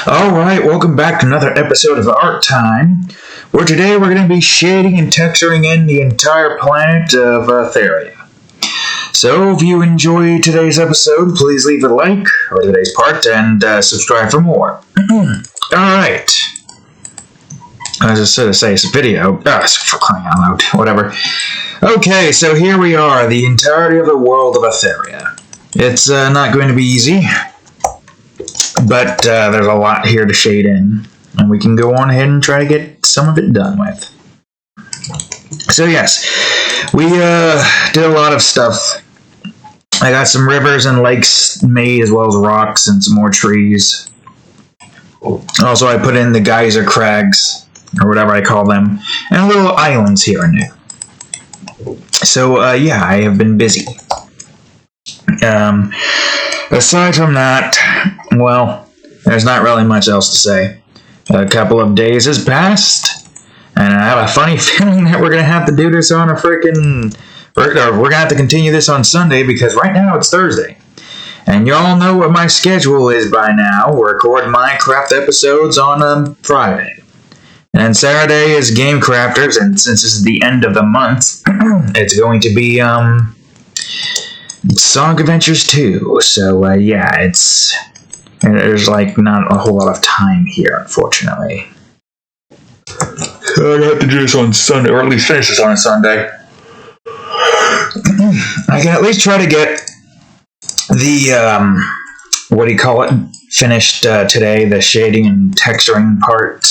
Alright, welcome back to another episode of Art Time, where today we're going to be shading and texturing in the entire planet of Aetheria. So, if you enjoy today's episode, please leave a like, or today's part, and subscribe for more. Alright. I was just going to say, it's a video. For crying out loud. Whatever. Okay, so here we are, the entirety of the world of Aetheria. It's not going to be easy. But there's a lot here to shade in, and we can go on ahead and try to get some of it done with. So yes, we did a lot of stuff. I got some rivers and lakes made, as well as rocks and some more trees. Also, I put in the geyser crags, or whatever I call them, and little islands here and there. So yeah, I have been busy. Aside from that, well, there's not really much else to say. A couple of days has passed, and I have a funny feeling that we're going to have to do this on a freaking... Or we're going to have to continue this on Sunday, because right now it's Thursday. And y'all know what my schedule is by now. We're recording Minecraft episodes on Friday. And Saturday is Game Crafters, and since this is the end of the month, it's going to be, Sonic Adventures 2, so yeah, there's like not a whole lot of time here, unfortunately. I have to do this on Sunday, or at least finish this on a Sunday. I can at least try to get the, finished today, the shading and texturing part,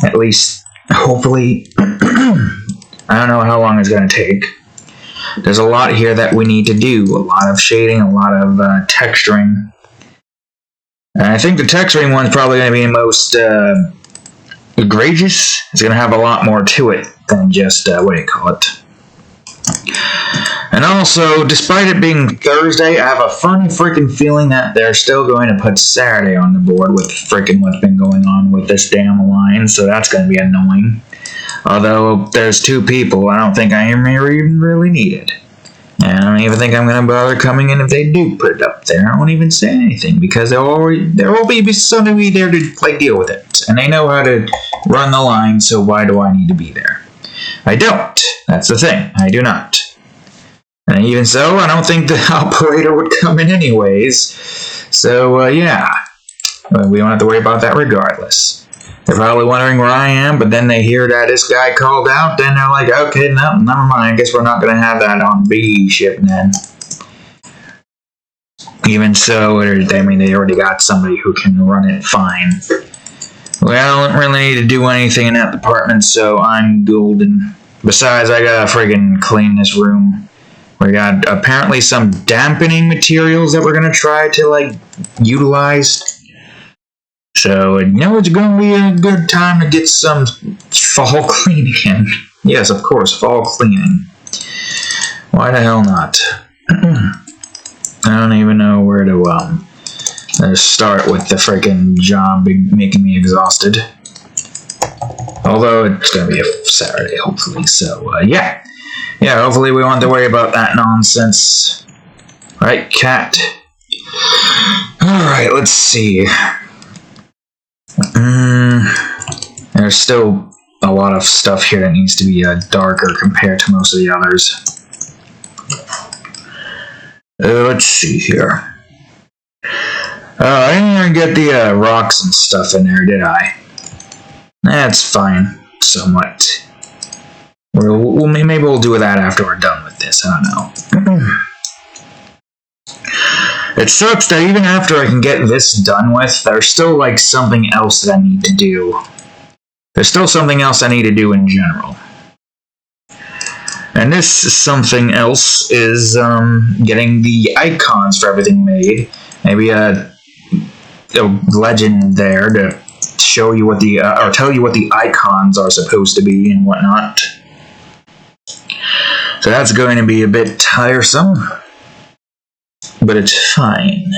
at least, hopefully. I don't know how long it's going to take. There's a lot here that we need to do. A lot of shading, a lot of texturing. And I think the texturing one's probably going to be the most egregious. It's going to have a lot more to it than just, And also, despite it being Thursday, I have a funny freaking feeling that they're still going to put Saturday on the board with freaking what's been going on with this damn line, so that's going to be annoying. Although, there's two people, I don't think I am even really needed. And I don't even think I'm going to bother coming in if they do put it up there. I won't even say anything, because there will be somebody there to deal with it. And they know how to run the line, so why do I need to be there? I don't. That's the thing. I do not. And even so, I don't think the operator would come in anyways. So, yeah. We don't have to worry about that regardless. They're probably wondering where I am, but then they hear that this guy called out, then they're like, okay, no, never mind. I guess we're not going to have that on B ship then. Even so, they already got somebody who can run it fine. Well, I don't really need to do anything in that department, so I'm golden. Besides, I gotta friggin' clean this room. We got apparently some dampening materials that we're gonna try to, utilize. So, it's going to be a good time to get some fall cleaning in. Yes, of course, fall cleaning. Why the hell not? I don't even know where to start with the freaking job making me exhausted. Although it's going to be a Saturday, hopefully, so, yeah. Yeah, hopefully we won't have to worry about that nonsense. Right, cat? Alright, let's see. There's still a lot of stuff here that needs to be darker compared to most of the others. Let's see here. I didn't even get the rocks and stuff in there, did I? That's fine, somewhat. Maybe we'll do that after we're done with this, I don't know. It sucks that even after I can get this done with, there's still, something else that I need to do. There's still something else I need to do in general. And this something else is, getting the icons for everything made. Maybe a legend there to show you what or tell you what the icons are supposed to be and whatnot. So that's going to be a bit tiresome. But it's fine.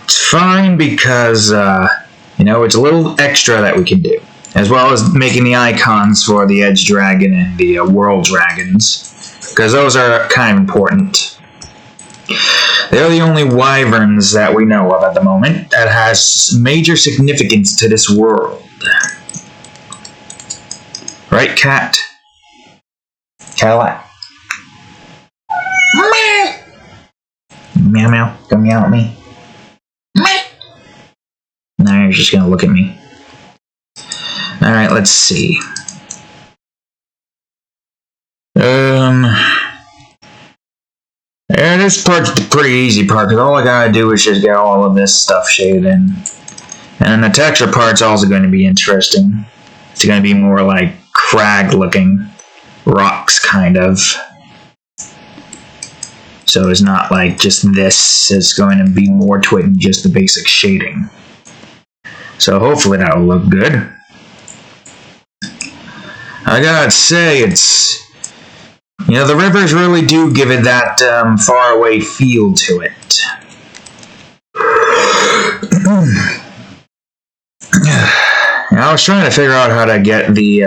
It's fine because, it's a little extra that we can do. As well as making the icons for the Edge Dragon and the World Dragons. Because those are kind of important. They're the only wyverns that we know of at the moment that has major significance to this world. Right, cat? Cadillac. Meow meow. Come meow at me. Now you're just gonna look at me. Alright, let's see. Yeah, this part's the pretty easy part, because all I gotta do is just get all of this stuff shaded in. And the texture part's also going to be interesting. It's going to be more like crag-looking rocks, kind of. So it's not like just this. It's going to be more to it than just the basic shading. So hopefully that'll look good. I gotta say, it's... You know, the rivers really do give it that faraway feel to it. I was trying to figure out how to get the,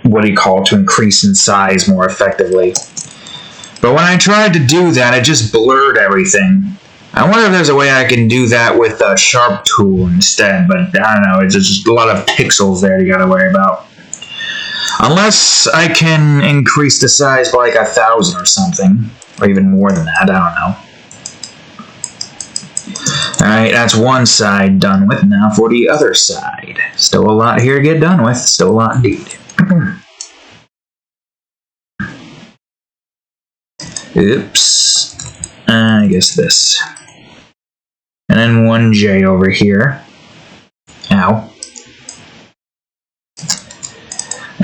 to increase in size more effectively. But when I tried to do that, it just blurred everything. I wonder if there's a way I can do that with a sharp tool instead, but I don't know, it's just a lot of pixels there you gotta worry about. Unless I can increase the size by like 1,000 or something, or even more than that, I don't know. Alright, that's one side done with. Now for the other side. Still a lot here to get done with. Still a lot indeed. Oops. I guess this. And then one J over here. Ow.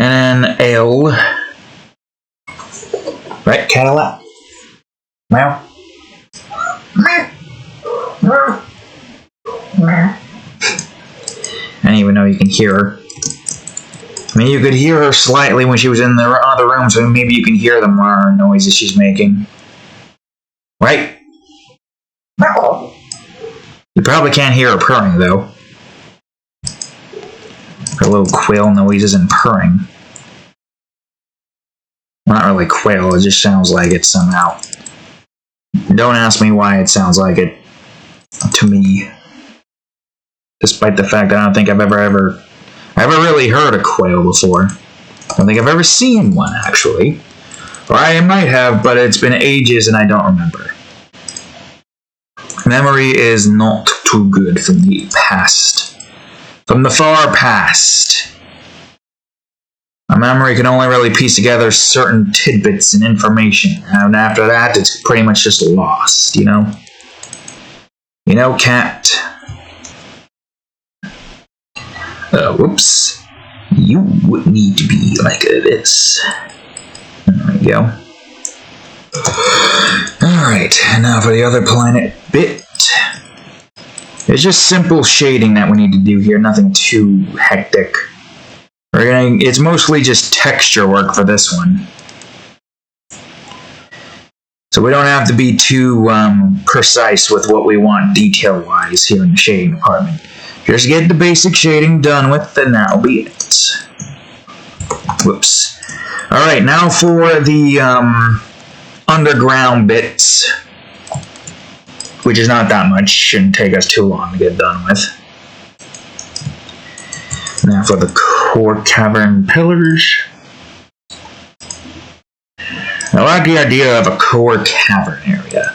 And then L. Right, Cadillac? Meow. I didn't even know you can hear her. I mean, you could hear her slightly when she was in the other room, so maybe you can hear the noises she's making. Right? You probably can't hear her purring, though. Her little quail noises and purring. Not really quail, it just sounds like it somehow. Don't ask me why it sounds like it to me. Despite the fact that I don't think I've ever really heard a quail before. I don't think I've ever seen one, actually. Or I might have, but it's been ages and I don't remember. Memory is not too good from the past. From the far past. My memory can only really piece together certain tidbits and information, and after that, it's pretty much just lost, you know? You know, cat? Whoops. You would need to be like this. There we go. Alright, now for the other planet bit. It's just simple shading that we need to do here, nothing too hectic. It's mostly just texture work for this one. So we don't have to be too precise with what we want detail-wise here in the shading department. Just get the basic shading done with, and that'll be it. Whoops. Alright, now for the underground bits, which is not that much, shouldn't take us too long to get done with. Now for the core cavern pillars. I like the idea of a core cavern area.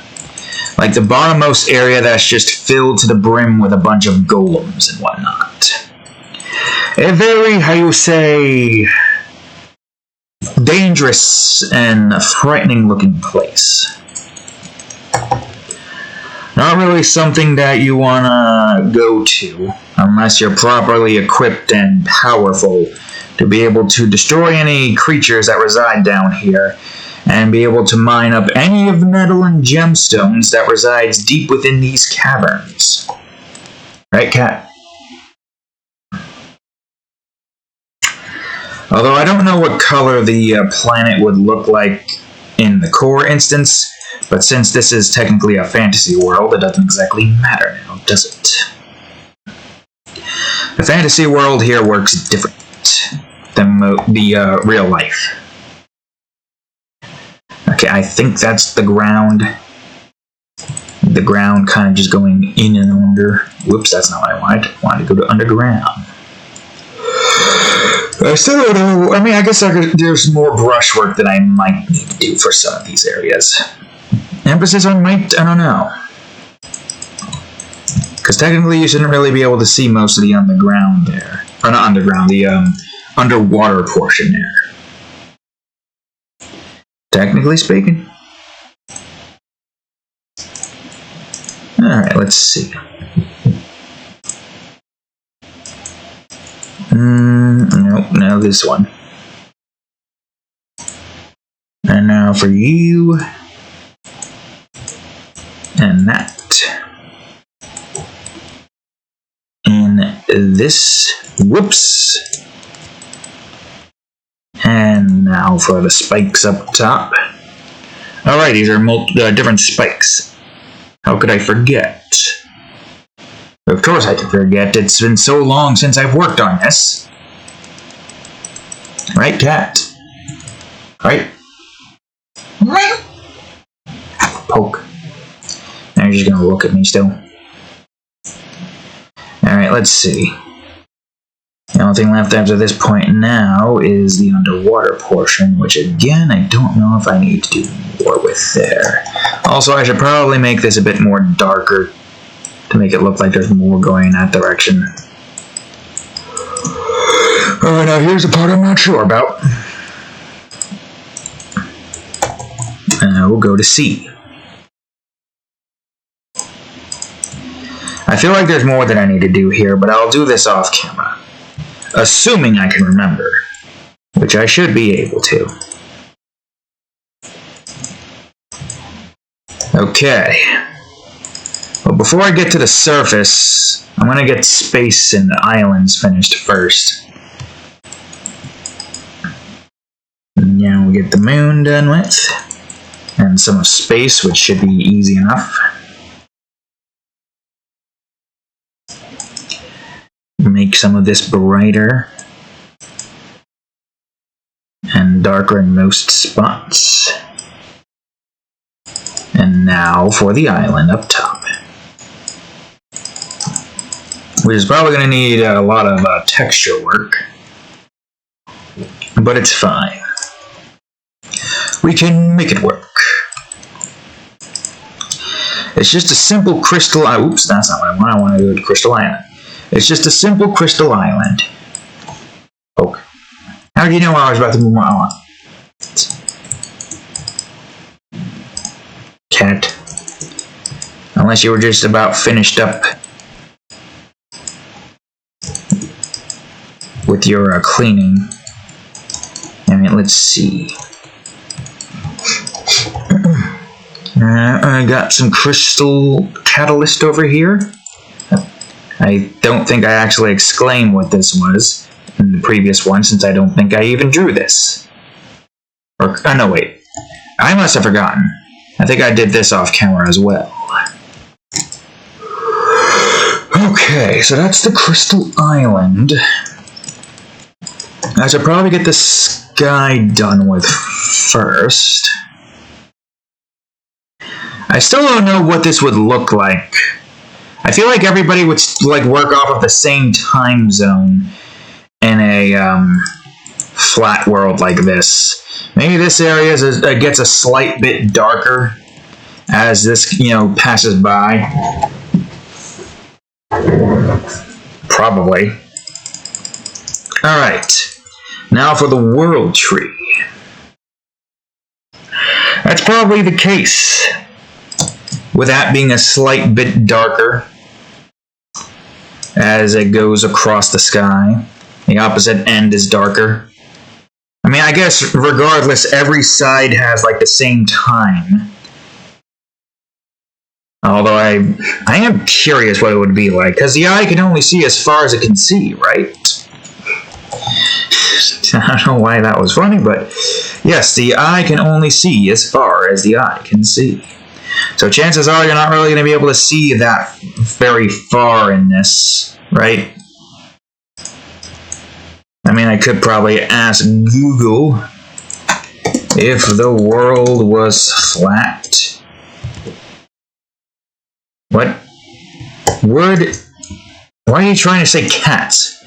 Like the bottommost area that's just filled to the brim with a bunch of golems and whatnot. A very, how you say, dangerous and frightening looking place. Not really something that you want to go to unless you're properly equipped and powerful to be able to destroy any creatures that reside down here and be able to mine up any of the metal and gemstones that resides deep within these caverns. Right, cat? Although I don't know what color the planet would look like in the core instance, but since this is technically a fantasy world, it doesn't exactly matter now, does it? The fantasy world here works different than the real life. Okay, I think that's the ground. the ground kind of just going in and under. Whoops, that's not what I wanted. I wanted to go to underground. I still don't know. I mean, I guess there's more brushwork that I might need to do for some of these areas. Emphasis on might, I don't know. Because technically you shouldn't really be able to see most of the underground there. Or not underground, the underwater portion there. Technically speaking. Alright, let's see. Nope, no, this one. And now for you. And that. And this. Whoops. And now for the spikes up top. Alright, these are different spikes. How could I forget? Of course I can forget. It's been so long since I've worked on this. Right, cat? Right? Poke. Now you're just gonna look at me still. Alright, let's see. The only thing left after this point now is the underwater portion, which again, I don't know if I need to do more with there. Also, I should probably make this a bit more darker to make it look like there's more going in that direction. Alright, now here's the part I'm not sure about. And we'll go to C. I feel like there's more that I need to do here, but I'll do this off camera. Assuming I can remember, which I should be able to. Okay. But before I get to the surface, I'm going to get space and islands finished first. And now we'll get the moon done with, and some of space, which should be easy enough. Make some of this brighter and darker in most spots. And now for the island up top. Which is probably going to need a lot of texture work. But it's fine. We can make it work. It's just a simple crystal... Oops, that's not what I want. I want to do a crystal island. It's just a simple crystal island. Oh. How did you know I was about to move on? Cat. Unless you were just about finished up with your cleaning. I mean, let's see. I got some crystal catalyst over here. I don't think I actually exclaimed what this was in the previous one, since I don't think I even drew this. Or, oh no, wait. I must have forgotten. I think I did this off camera as well. Okay, so that's the Crystal Island. I should probably get the sky done with first. I still don't know what this would look like. I feel like everybody would like work off of the same time zone in a flat world like this. Maybe this area gets a slight bit darker as this, passes by. Probably. All right. Now for the world tree. That's probably the case. With that being a slight bit darker as it goes across the sky. The opposite end is darker. I mean, I guess regardless, every side has like the same time. Although I am curious what it would be like, because the eye can only see as far as it can see, right? I don't know why that was funny, but yes, the eye can only see as far as the eye can see. So chances are you're not really going to be able to see that very far in this, right? I mean, I could probably ask Google if the world was flat. What? Why are you trying to say cats?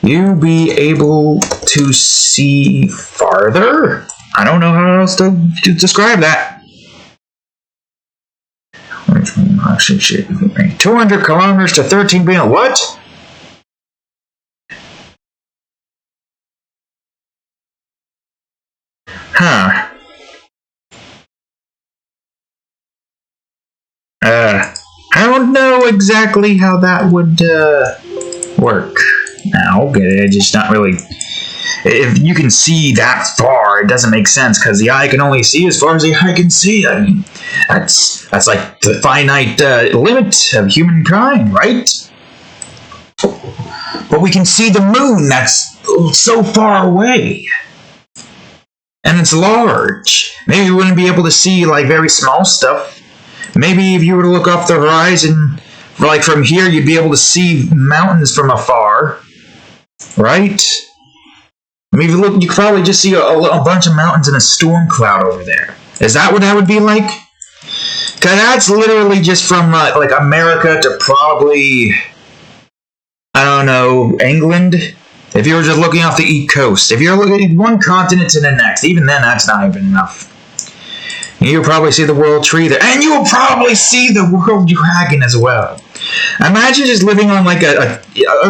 You be able to see farther? I don't know how else to describe that. 200 kilometers to 13 billion. What? Huh. I don't know exactly how that would work. Now, it's just not really. If you can see that far, it doesn't make sense because the eye can only see as far as the eye can see. I mean, that's like the finite limit of humankind, right? But we can see the moon. That's so far away. And it's large. Maybe we wouldn't be able to see like very small stuff. Maybe if you were to look off the horizon, like from here, you'd be able to see mountains from afar, right? I mean, if you look, you could probably just see a bunch of mountains and a storm cloud over there. Is that what that would be like? Because that's literally just from like America to probably, I don't know, England. If you were just looking off the East Coast, if you're looking at one continent to the next, even then, that's not even enough. You'll probably see the World Tree there. And you'll probably see the World Dragon as well. Imagine just living on like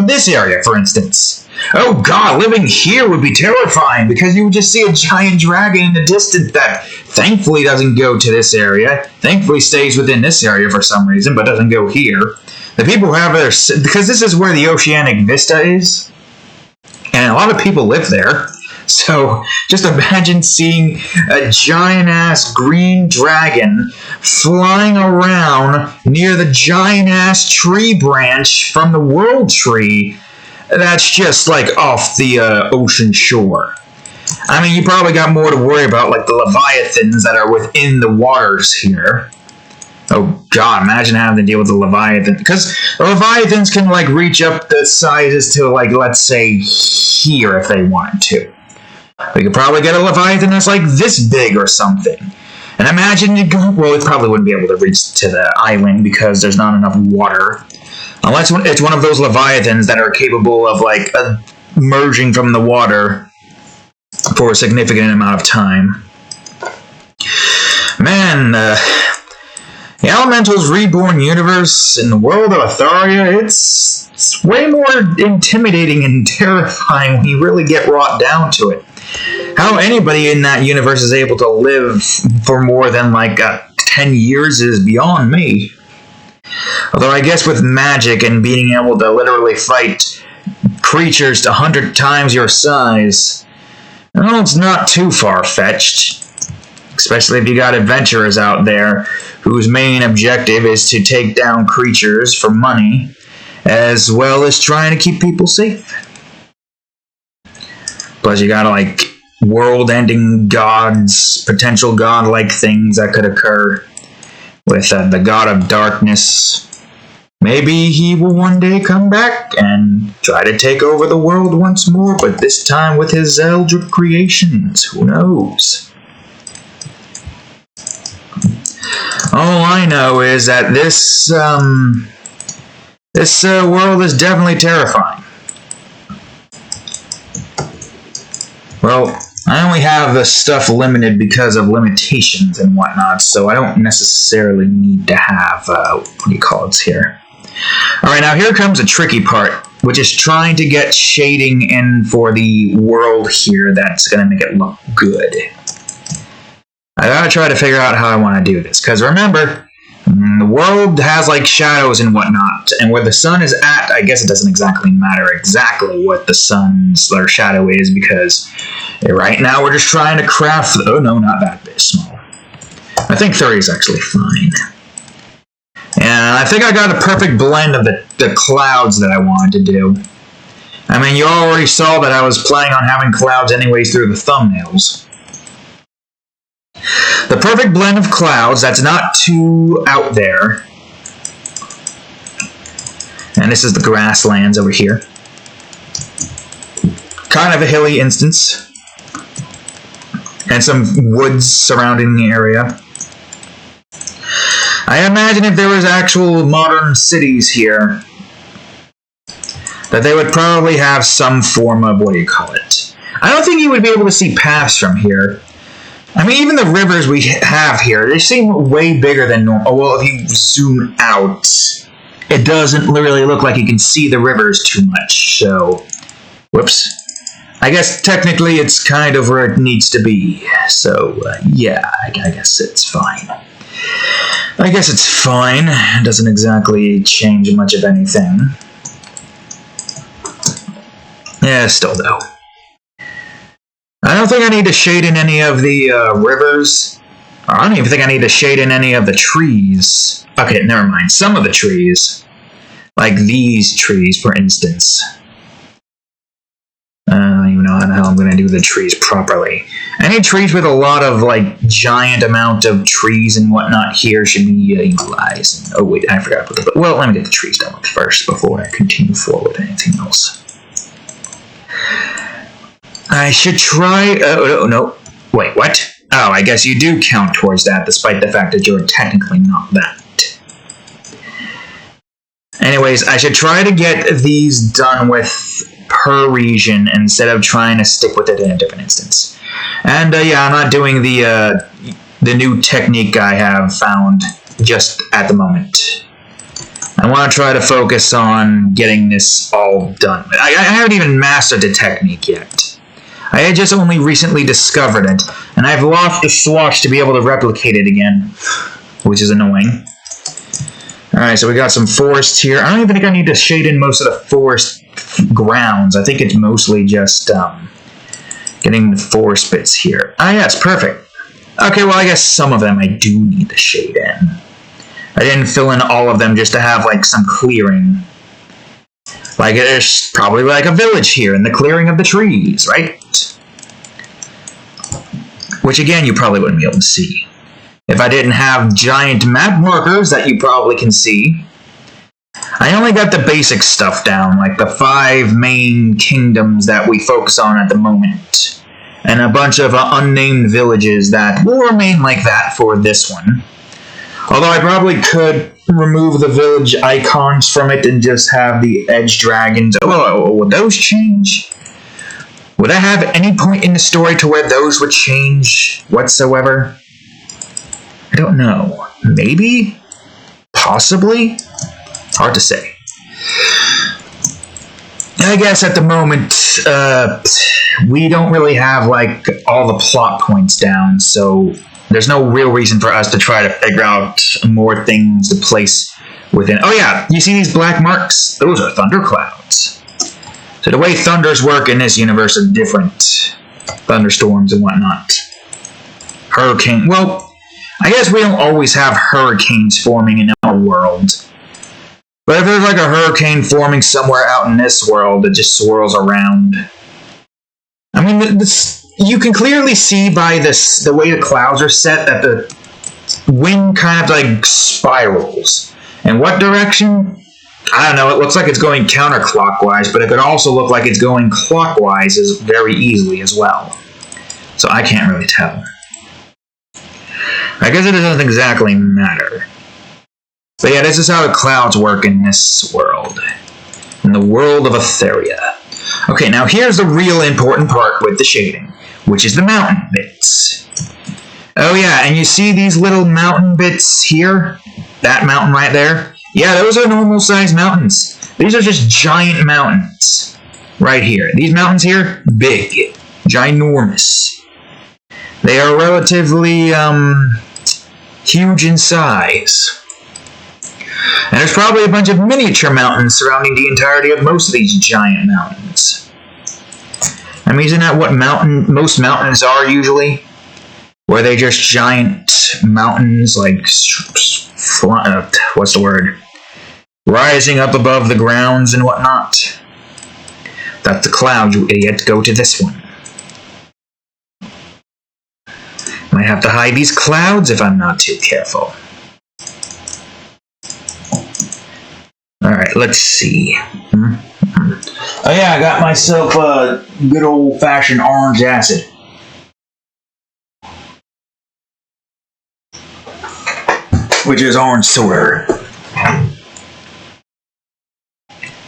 this area, for instance. Oh god, living here would be terrifying because you would just see a giant dragon in the distance that thankfully doesn't go to this area. Thankfully stays within this area for some reason, but doesn't go here. The people who have their... Because this is where the oceanic vista is. And a lot of people live there. So, just imagine seeing a giant-ass green dragon flying around near the giant-ass tree branch from the World Tree that's just, like, off the ocean shore. I mean, you probably got more to worry about, like the leviathans that are within the waters here. Oh, God, imagine having to deal with the leviathan. Because the leviathans can, like, reach up the sizes to, like, let's say, here if they wanted to. We could probably get a leviathan that's like this big or something. And imagine it probably wouldn't be able to reach to the island because there's not enough water. Unless it's one of those leviathans that are capable of like emerging from the water for a significant amount of time. Man, the Elementals Reborn universe in the World of Aetheria, it's way more intimidating and terrifying when you really get brought down to it. How anybody in that universe is able to live for more than like 10 years is beyond me. Although I guess with magic and being able to literally fight creatures 100 times your size, well, it's not too far-fetched. Especially if you got adventurers out there whose main objective is to take down creatures for money, as well as trying to keep people safe. Plus, you got like world-ending gods, potential god-like things that could occur with the god of darkness. Maybe he will one day come back and try to take over the world once more, but this time with his eldritch creations. Who knows? All I know is that this world is definitely terrifying. Well, I only have the stuff limited because of limitations and whatnot, so I don't necessarily need to have, here. Alright, now here comes a tricky part, which is trying to get shading in for the world here that's going to make it look good. I gotta try to figure out how I want to do this, because remember, the world has like shadows and whatnot, and where the sun is at, I guess it doesn't exactly matter exactly what the sun's or shadow is, because right now we're just trying to craft, oh no, not that bit small. I think 30 is actually fine. And I think I got a perfect blend of the clouds that I wanted to do. I mean, you already saw that I was planning on having clouds anyways through the thumbnails. The perfect blend of clouds that's not too out there. And this is the grasslands over here. Kind of a hilly instance. And some woods surrounding the area. I imagine if there was actual modern cities here, that they would probably have some form of, what do you call it? I don't think you would be able to see paths from here. I mean, even the rivers we have here, they seem way bigger than normal. Oh, well, if you zoom out, it doesn't really look like you can see the rivers too much, so... Whoops. I guess technically it's kind of where it needs to be, so, yeah, I guess it's fine. I guess it's fine. It doesn't exactly change much of anything. Yeah, still though. I don't think I need to shade in any of the rivers. I don't even think I need to shade in any of the trees. Okay, never mind. Some of the trees. Like these trees, for instance. I don't even know how the hell I'm going to do the trees properly. Any trees with a lot of, like, giant amount of trees and whatnot here should be utilized. Oh, wait, I forgot to put the... Well, let me get the trees done first before I continue forward with anything else. I should try... no. Wait, what? Oh, I guess you do count towards that, despite the fact that you're technically not that. Anyways, I should try to get these done with per region instead of trying to stick with it in a different instance. And, yeah, I'm not doing the new technique I have found just at the moment. I want to try to focus on getting this all done. I haven't even mastered the technique yet. I had just only recently discovered it, and I've lost the swatch to be able to replicate it again, which is annoying. Alright, so we got some forest here. I don't even think I need to shade in most of the forest grounds. I think it's mostly just getting the forest bits here. Ah, yes, perfect. Okay, well, I guess some of them I do need to shade in. I didn't fill in all of them just to have, like, some clearing. Like, there's probably, like, a village here in the clearing of the trees, right? Which, again, you probably wouldn't be able to see. If I didn't have giant map markers that you probably can see. I only got the basic stuff down, like the 5 main kingdoms that we focus on at the moment. And a bunch of unnamed villages that will remain like that for this one. Although I probably could remove the village icons from it and just have the edge dragons. Oh, would those change? Would I have any point in the story to where those would change whatsoever? I don't know. Maybe? Possibly? Hard to say. I guess at the moment, we don't really have, like, all the plot points down, so there's no real reason for us to try to figure out more things to place within. Oh yeah, you see these black marks? Those are thunderclouds. So the way thunders work in this universe are different. Thunderstorms and whatnot. Hurricane. Well, I guess we don't always have hurricanes forming in our world. But if there's like a hurricane forming somewhere out in this world that just swirls around. I mean, you can clearly see by the way the clouds are set that the wind kind of like spirals. In what direction? I don't know, it looks like it's going counterclockwise, but it could also look like it's going clockwise very easily as well. So I can't really tell. I guess it doesn't exactly matter. But yeah, this is how the clouds work in this world. In the world of Aetheria. Okay, now here's the real important part with the shading, which is the mountain bits. Oh yeah, and you see these little mountain bits here? That mountain right there? Yeah, those are normal-sized mountains. These are just giant mountains. Right here. These mountains here, big. Ginormous. They are relatively, huge in size. And there's probably a bunch of miniature mountains surrounding the entirety of most of these giant mountains. I mean, isn't that what most mountains are usually? Where they're just giant mountains, like, what's the word? Rising up above the grounds and whatnot. That's the cloud, you idiot. Go to this one. Might have to hide these clouds if I'm not too careful. Alright, let's see. Oh yeah, I got myself a good old-fashioned orange acid. which is orange silver.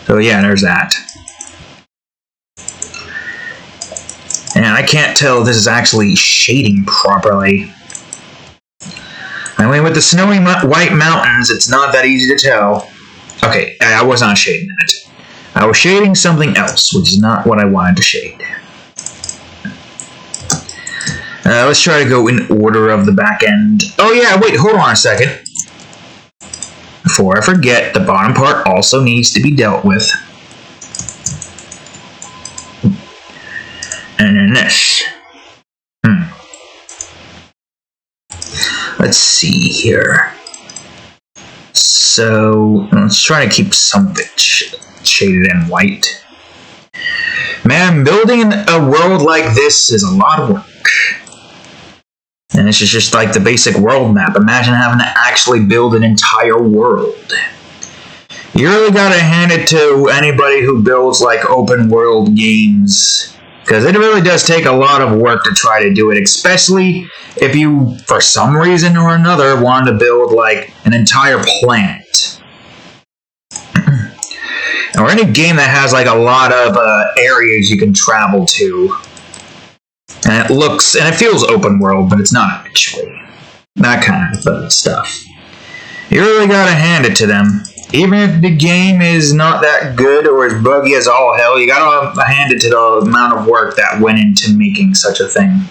So yeah, there's that. And I can't tell if this is actually shading properly. I mean, with the snowy white mountains, it's not that easy to tell. Okay, I was not shading that. I was shading something else, which is not what I wanted to shade. Let's try to go in order of the back end. Oh yeah, wait, hold on a second. Before I forget, the bottom part also needs to be dealt with. And then this. Let's see here. So, let's try to keep some of it shaded in white. Man, building a world like this is a lot of work. And this is just like the basic world map. Imagine having to actually build an entire world. You really gotta hand it to anybody who builds like open world games. Because it really does take a lot of work to try to do it, especially if you, for some reason or another, wanted to build like an entire planet. Or any game that has like a lot of areas you can travel to. And it looks, and it feels open world, but it's not actually. That kind of stuff. You really gotta hand it to them. Even if the game is not that good or as buggy as all hell, you gotta hand it to the amount of work that went into making such a thing.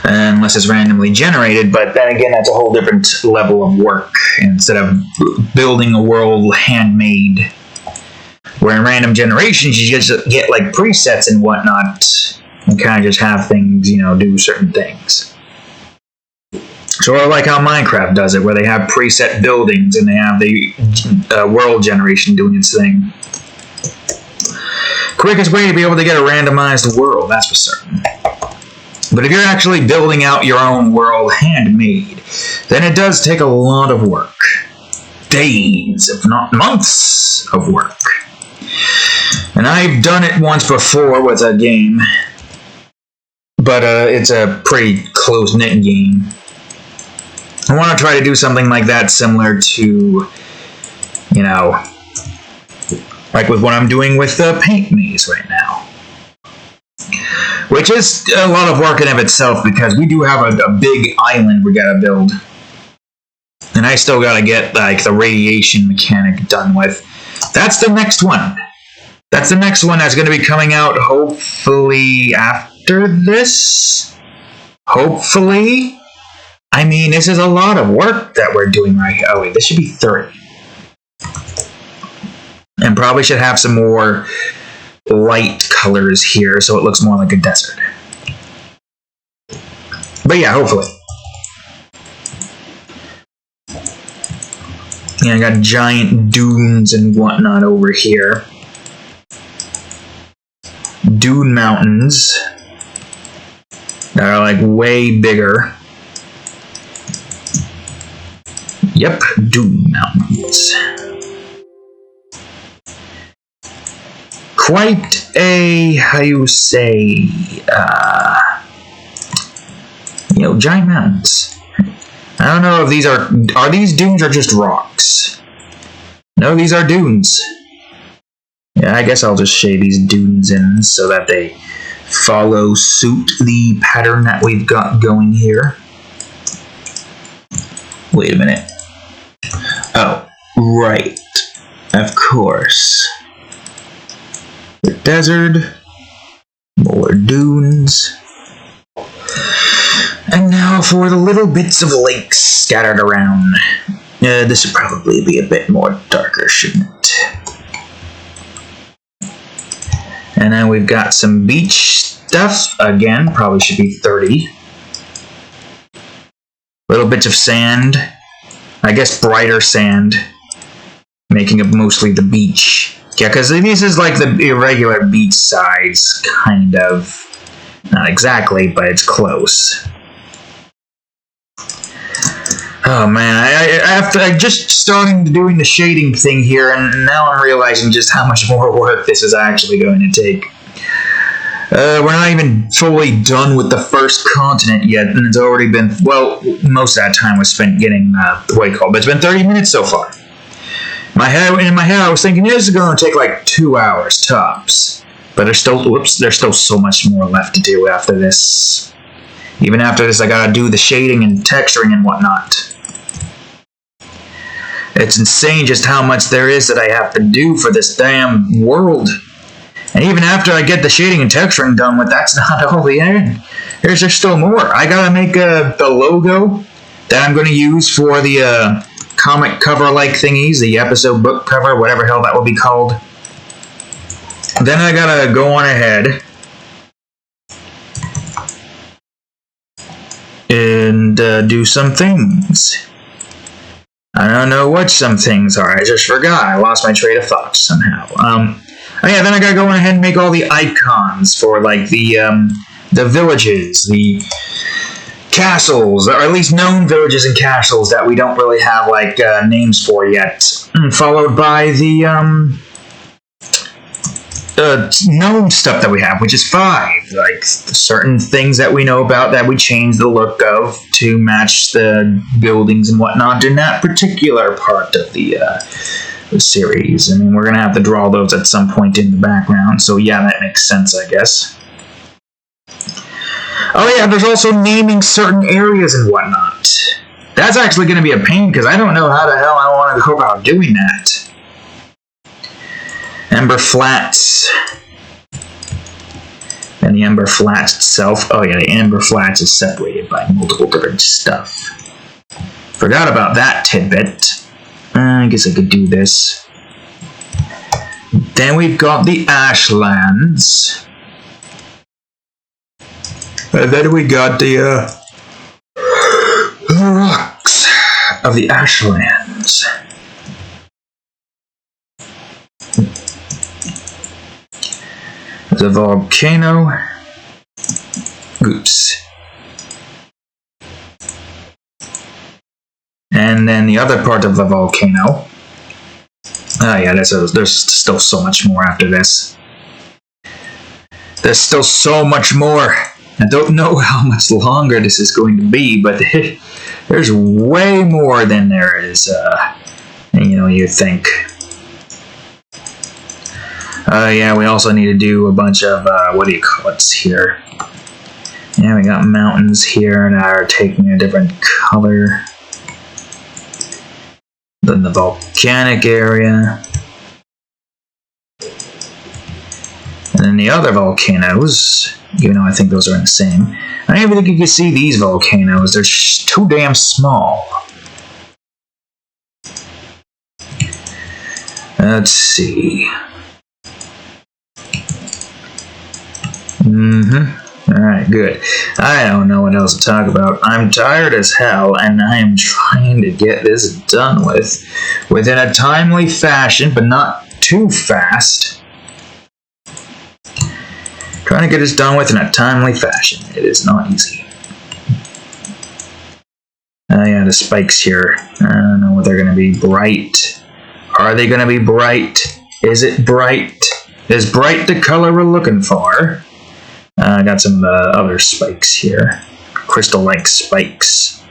Unless it's randomly generated, but then again, that's a whole different level of work instead of building a world handmade. Where in random generations, you just get like presets and whatnot, and kind of just have things, you know, do certain things. Sort of like how Minecraft does it, where they have preset buildings and they have the world generation doing its thing. Quickest way to be able to get a randomized world, that's for certain. But if you're actually building out your own world handmade, then it does take a lot of work. Days, if not months, of work. And I've done it once before with a game, but it's a pretty close-knit game. I want to try to do something like that, similar to, you know, like with what I'm doing with the Paint Maze right now. Which is a lot of work in of itself, because we do have a big island we gotta build. And I still gotta get, like, the radiation mechanic done with. That's the next one. That's the next one that's gonna be coming out, hopefully, after this? Hopefully? I mean, this is a lot of work that we're doing right here. Oh wait, this should be 30. And probably should have some more light colors here so it looks more like a desert. But yeah, hopefully. Yeah, I got giant dunes and whatnot over here. Dune mountains that are like way bigger. Yep, Dune mountains. Quite a, how you say, you know, giant mountains. I don't know if these are these dunes or just rocks? No, these are dunes. Yeah, I guess I'll just shade these dunes in so that they follow suit the pattern that we've got going here. Wait a minute. Oh, right. Of course. The desert, more dunes, and now for the little bits of lakes scattered around. This would probably be a bit more darker, shouldn't it? And then we've got some beach stuff, again, probably should be 30. Little bits of sand, I guess brighter sand, making up mostly the beach. Yeah, because this is like the irregular beach size, kind of. Not exactly, but it's close. Oh man, I'm just starting doing the shading thing here, and now I'm realizing just how much more work this is actually going to take. We're not even fully done with the first continent yet, and it's already been, well, most of that time was spent getting, what do you call it, but it's been 30 minutes so far. In my head, I was thinking this is going to take like 2 hours tops. But there's still so much more left to do after this. Even after this, I gotta do the shading and texturing and whatnot. It's insane just how much there is that I have to do for this damn world. And even after I get the shading and texturing done with, that's not all the end. There's still more. I gotta make the logo that I'm gonna use for the comic cover-like thingies, the episode book cover, whatever hell that will be called. Then I gotta go on ahead and do some things. I don't know what some things are. I just forgot. I lost my train of thought somehow. Oh yeah, then I gotta go on ahead and make all the icons for like the villages, the castles, or at least known villages and castles that we don't really have like names for yet. Followed by the known stuff that we have, which is 5. Like certain things that we know about that we change the look of to match the buildings and whatnot in that particular part of the series. I mean, we're gonna have to draw those at some point in the background, so yeah, that makes sense, I guess. Oh yeah, there's also naming certain areas and whatnot. That's actually gonna be a pain because I don't know how the hell I want to go about doing that. Ember Flats. And the Ember Flats itself. Oh yeah, the Ember Flats is separated by multiple different stuff. Forgot about that tidbit. I guess I could do this. Then we've got the Ashlands. And then we got the rocks of the Ashlands. The volcano. Oops. And then the other part of the volcano. Oh yeah, there's still so much more after this. There's still so much more. I don't know how much longer this is going to be, but there's way more than there is, you think. Yeah, we also need to do a bunch of, what do you call it here? Yeah, we got mountains here that are taking a different color than the volcanic area. And then the other volcanoes, even though I think those are in the same. I don't even think you can see these volcanoes. They're just too damn small. Let's see. Alright, good. I don't know what else to talk about. I'm tired as hell, and I am trying to get this done within a timely fashion, but not too fast. Trying to get this done with in a timely fashion. It is not easy. Yeah, the spikes here. I don't know whether they're going to be bright. Are they going to be bright? Is it bright? Is bright the color we're looking for? I got some other spikes here. Crystal-like spikes.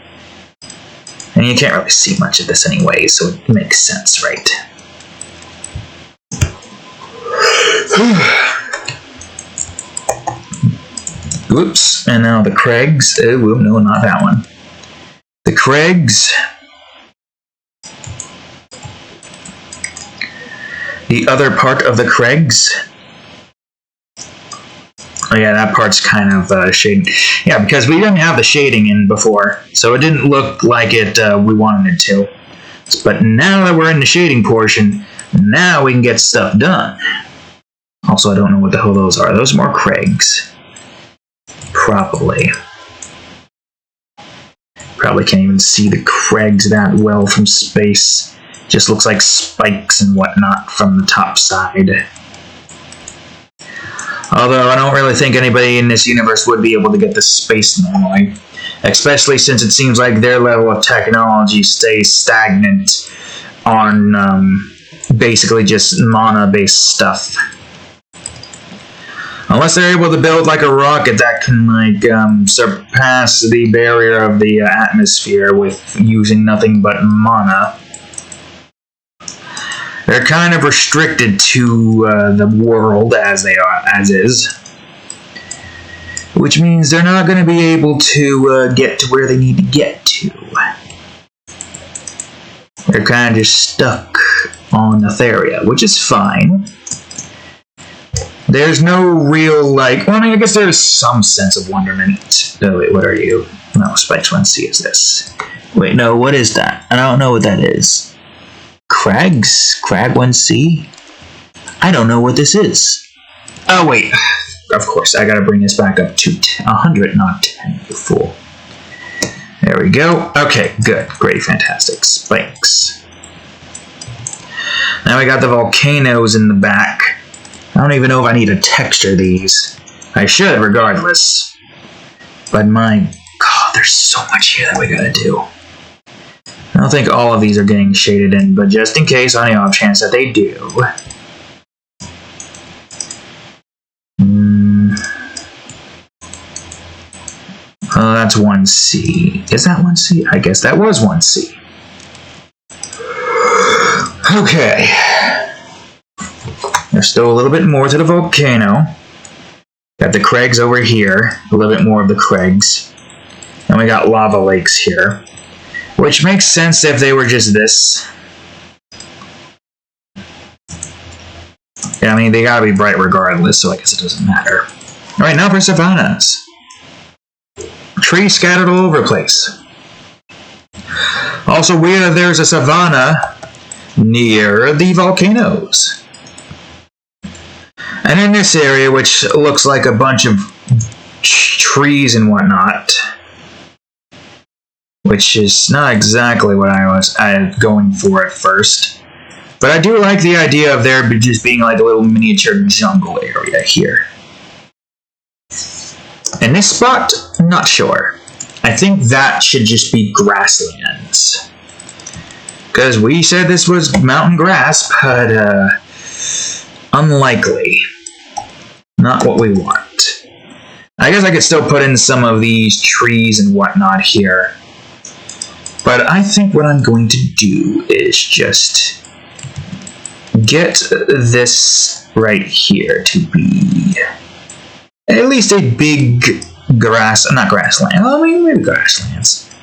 And you can't really see much of this anyway, so it makes sense, right? Whoops. And now the Craigs. Oh, no, not that one. The Craigs. The other part of the Craigs. Oh yeah, that part's kind of shaded. Yeah, because we didn't have the shading in before, so it didn't look like it we wanted it to. But now that we're in the shading portion, now we can get stuff done. Also, I don't know what the hell those are. Those more Craigs. Probably. Probably can't even see the Craigs that well from space. Just looks like spikes and whatnot from the top side. Although I don't really think anybody in this universe would be able to get the space normally. Especially since it seems like their level of technology stays stagnant on basically just mana-based stuff. Unless they're able to build like a rocket that can like surpass the barrier of the atmosphere with using nothing but mana. They're kind of restricted to the world as is. Which means they're not going to be able to get to where they need to get to. They're kind of just stuck on Aetheria, which is fine. There's no real, like, well, I mean, I guess there's some sense of wonderment. Oh, wait, what are you? No, Spikes 1C is this. Wait, no, what is that? I don't know what that is. Crags? Crag 1C? I don't know what this is. Oh, wait. Of course, I gotta bring this back up to 100, not 10, you fool. There we go. Okay, good. Great, fantastic. Spikes. Now we got the volcanoes in the back. I don't even know if I need to texture these. I should, regardless. But my God, there's so much here that we gotta do. I don't think all of these are getting shaded in, but just in case, on the off chance that they do. Oh, that's 1C. Is that 1C? I guess that was 1C. Okay. There's still a little bit more to the volcano. Got the crags over here. A little bit more of the crags. And we got lava lakes here. Which makes sense if they were just this. Yeah, I mean, they gotta be bright regardless, so I guess it doesn't matter. Alright, now for savannas. Trees scattered all over the place. Also weird that there's a savanna near the volcanoes. And in this area, which looks like a bunch of trees and whatnot, which is not exactly what I was going for at first. But I do like the idea of there just being like a little miniature jungle area here. In this spot, I'm not sure. I think that should just be grasslands. Because we said this was mountain grass, but unlikely. Not what we want. I guess I could still put in some of these trees and whatnot here. But I think what I'm going to do is just get this right here to be at least a big not grassland. I mean, maybe grasslands.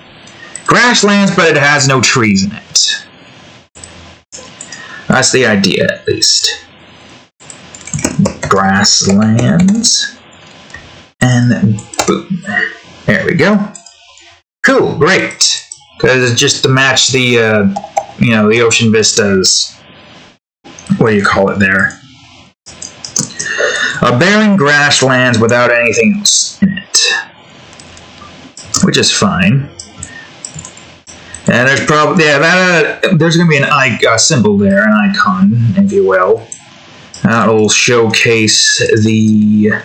Grasslands, but it has no trees in it. That's the idea, at least. Grasslands. And boom. There we go. Cool, great. Because it's just to match the, the ocean vistas. What do you call it there? Barren grasslands without anything else in it. Which is fine. And there's probably, there's going to be an symbol there, an icon, if you will. That'll showcase the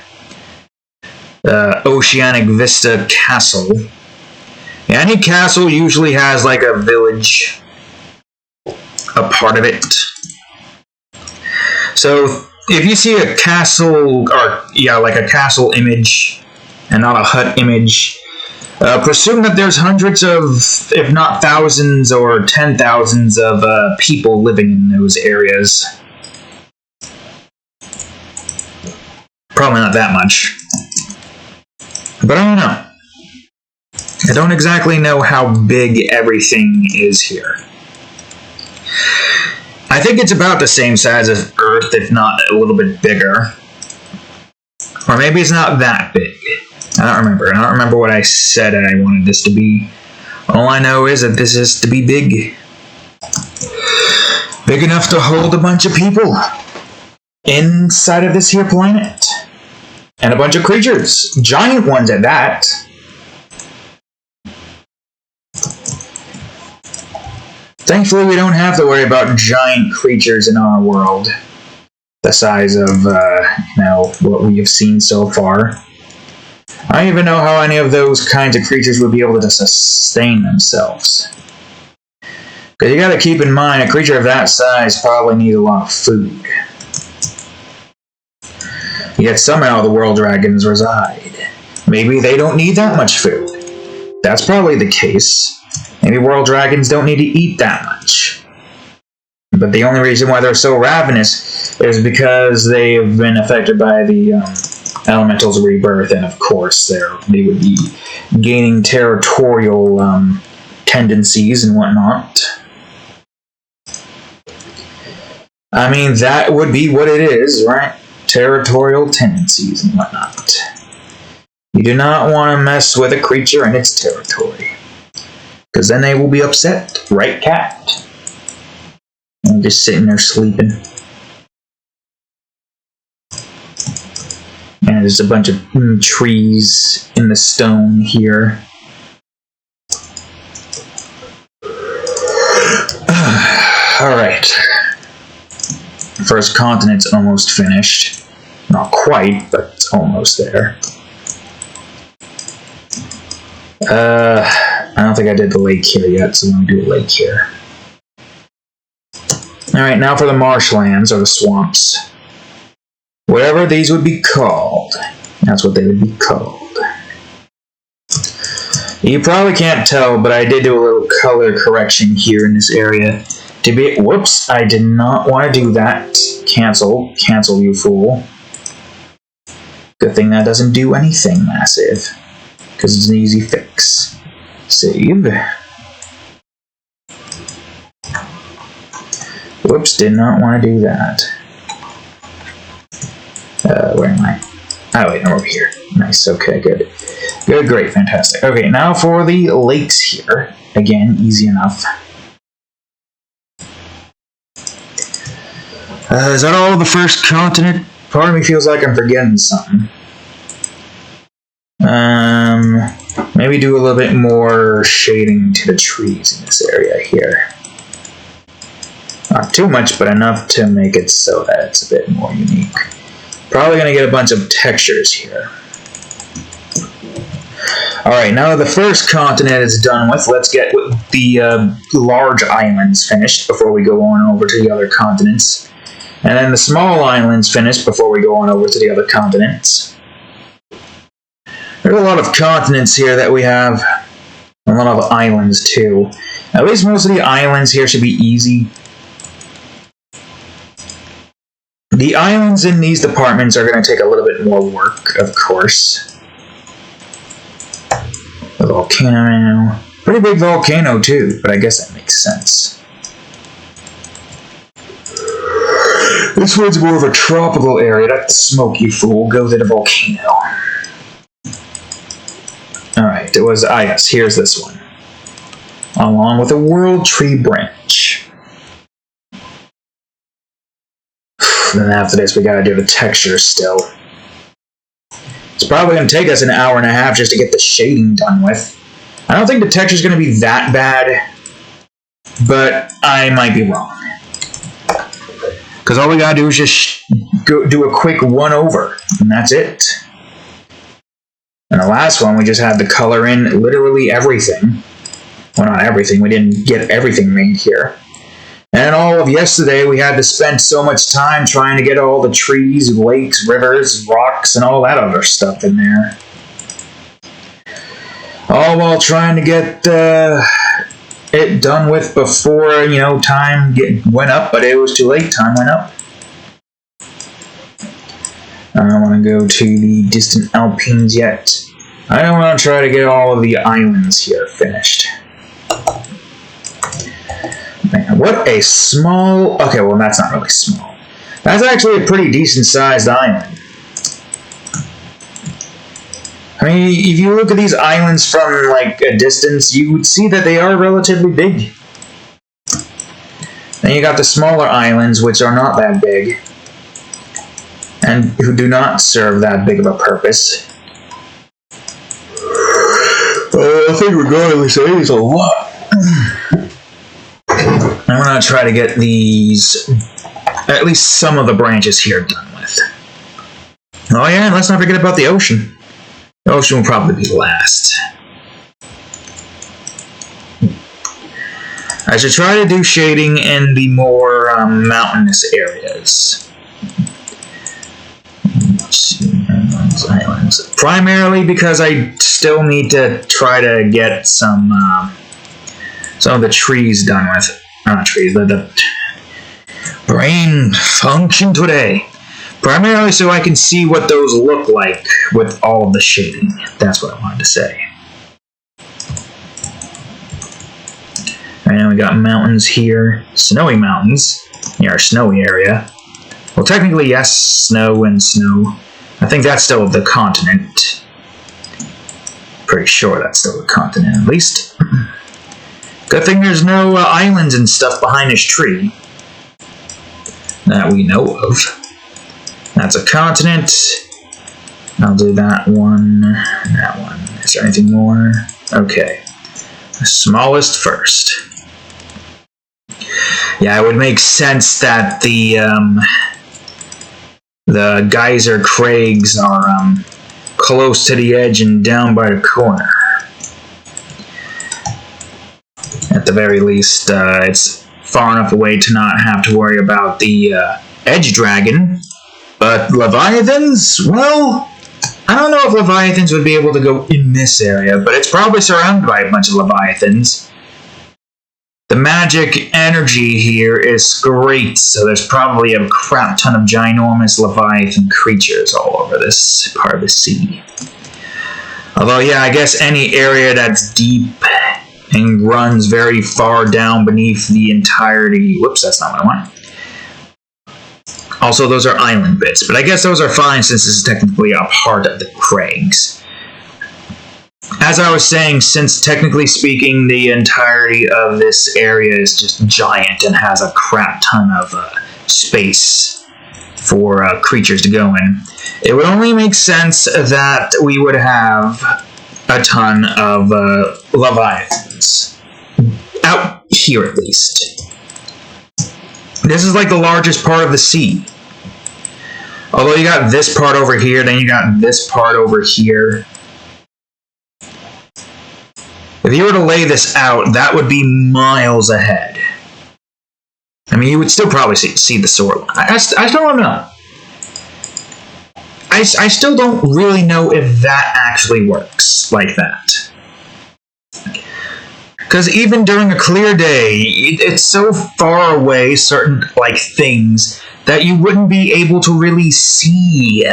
Oceanic Vista Castle. Yeah, any castle usually has like a village, a part of it. So if you see a castle, like a castle image, and not a hut image, presume that there's hundreds of, if not thousands or 10,000s of people living in those areas. Probably not that much. But I don't know. I don't exactly know how big everything is here. I think it's about the same size as Earth, if not a little bit bigger. Or maybe it's not that big. I don't remember. I don't remember what I said I wanted this to be. All I know is that this is to be big. Big enough to hold a bunch of people inside of this here planet. And a bunch of creatures. Giant ones at that. Thankfully, we don't have to worry about giant creatures in our world. The size of, what we have seen so far. I don't even know how any of those kinds of creatures would be able to sustain themselves. Because you gotta keep in mind, a creature of that size probably needs a lot of food. Yet somehow the world dragons reside. Maybe they don't need that much food. That's probably the case. Maybe world dragons don't need to eat that much. But the only reason why they're so ravenous is because they have been affected by the Elementals Rebirth, and of course they would be gaining territorial tendencies and whatnot. I mean, that would be what it is, right? Territorial tendencies and whatnot. You do not want to mess with a creature in its territory, because then they will be upset, right, cat? And just sitting there sleeping. And there's a bunch of trees in the stone here. Alright. First continent's almost finished. Not quite, but it's almost there. I don't think I did the lake here yet, so I'm going to do a lake here. Alright, now for the marshlands, or the swamps. Whatever these would be called. That's what they would be called. You probably can't tell, but I did do a little color correction here in this area. To be, whoops, I did not want to do that. Cancel. Cancel, you fool. Good thing that doesn't do anything massive, because it's an easy fix. Save. Whoops, did not want to do that. Where am I? Oh, wait, I'm over here. Nice, okay, good. Good, great, fantastic. Okay, now for the lakes here. Again, easy enough. Is that all of the first continent? Part of me feels like I'm forgetting something. Maybe do a little bit more shading to the trees in this area here. Not too much, but enough to make it so that it's a bit more unique. Probably going to get a bunch of textures here. Alright, now that the first continent is done with, let's get the large islands finished before we go on over to the other continents. And then the small islands finished before we go on over to the other continents. There's a lot of continents here that we have. A lot of islands, too. At least most of the islands here should be easy. The islands in these departments are going to take a little bit more work, of course. The volcano now. Pretty big volcano, too, but I guess that makes sense. This one's more of a tropical area. That's the smoke, you fool. Go to the volcano. Alright, it was... Ah, yes, here's this one. Along with a world tree branch. Then after this, we gotta do the texture still. It's probably gonna take us an hour and a half just to get the shading done with. I don't think the texture's gonna be that bad, but I might be wrong. Because all we gotta do is just go do a quick one-over, and that's it. And the last one, we just had to color in literally everything. Well, not everything, we didn't get everything made here. And all of yesterday, we had to spend so much time trying to get all the trees, lakes, rivers, rocks, and all that other stuff in there. All while trying to get it done with before, you know, time went up, but it was too late. Time went up. I don't want to go to the distant Alpines yet. I don't want to try to get all of the islands here finished. Man, what a small... Okay, well, that's not really small. That's actually a pretty decent-sized island. I mean, if you look at these islands from, like, a distance, you would see that they are relatively big. Then you got the smaller islands, which are not that big, and who do not serve that big of a purpose. I think regardless, it is a lot. I'm going to try to get these, at least some of the branches here done with. Oh yeah, and let's not forget about the ocean. The ocean will probably be last. I should try to do shading in the more mountainous areas. Islands. Primarily because I still need to try to get some of the trees done with. Not trees, but the brain function today. Primarily so I can see what those look like with all of the shading. That's what I wanted to say. Right now we got mountains here. Snowy mountains near our snowy area. Well, technically, yes, snow and snow. I think that's still the continent. Pretty sure that's still the continent, at least. Good thing there's no islands and stuff behind this tree. That we know of. That's a continent. I'll do that one. That one. Is there anything more? Okay. The smallest first. Yeah, it would make sense that the geyser crags are close to the edge and down by the corner. At the very least, it's far enough away to not have to worry about the edge dragon. But Leviathans? Well, I don't know if Leviathans would be able to go in this area, but it's probably surrounded by a bunch of Leviathans. The magic energy here is great, so there's probably a crap ton of ginormous Leviathan creatures all over this part of the sea. Although, yeah, I guess any area that's deep and runs very far down beneath the entirety... Whoops, that's not what I want. Also, those are island bits, but I guess those are fine since this is technically a part of the crags. As I was saying, since technically speaking, the entirety of this area is just giant and has a crap ton of space for creatures to go in, it would only make sense that we would have a ton of Leviathans. Out here, at least. This is like the largest part of the sea. Although you got this part over here, then you got this part over here. If you were to lay this out, that would be miles ahead. I mean, you would still probably see the sword line. I still don't know. I still don't really know if that actually works like that. Because even during a clear day, it's so far away, certain things, that you wouldn't be able to really see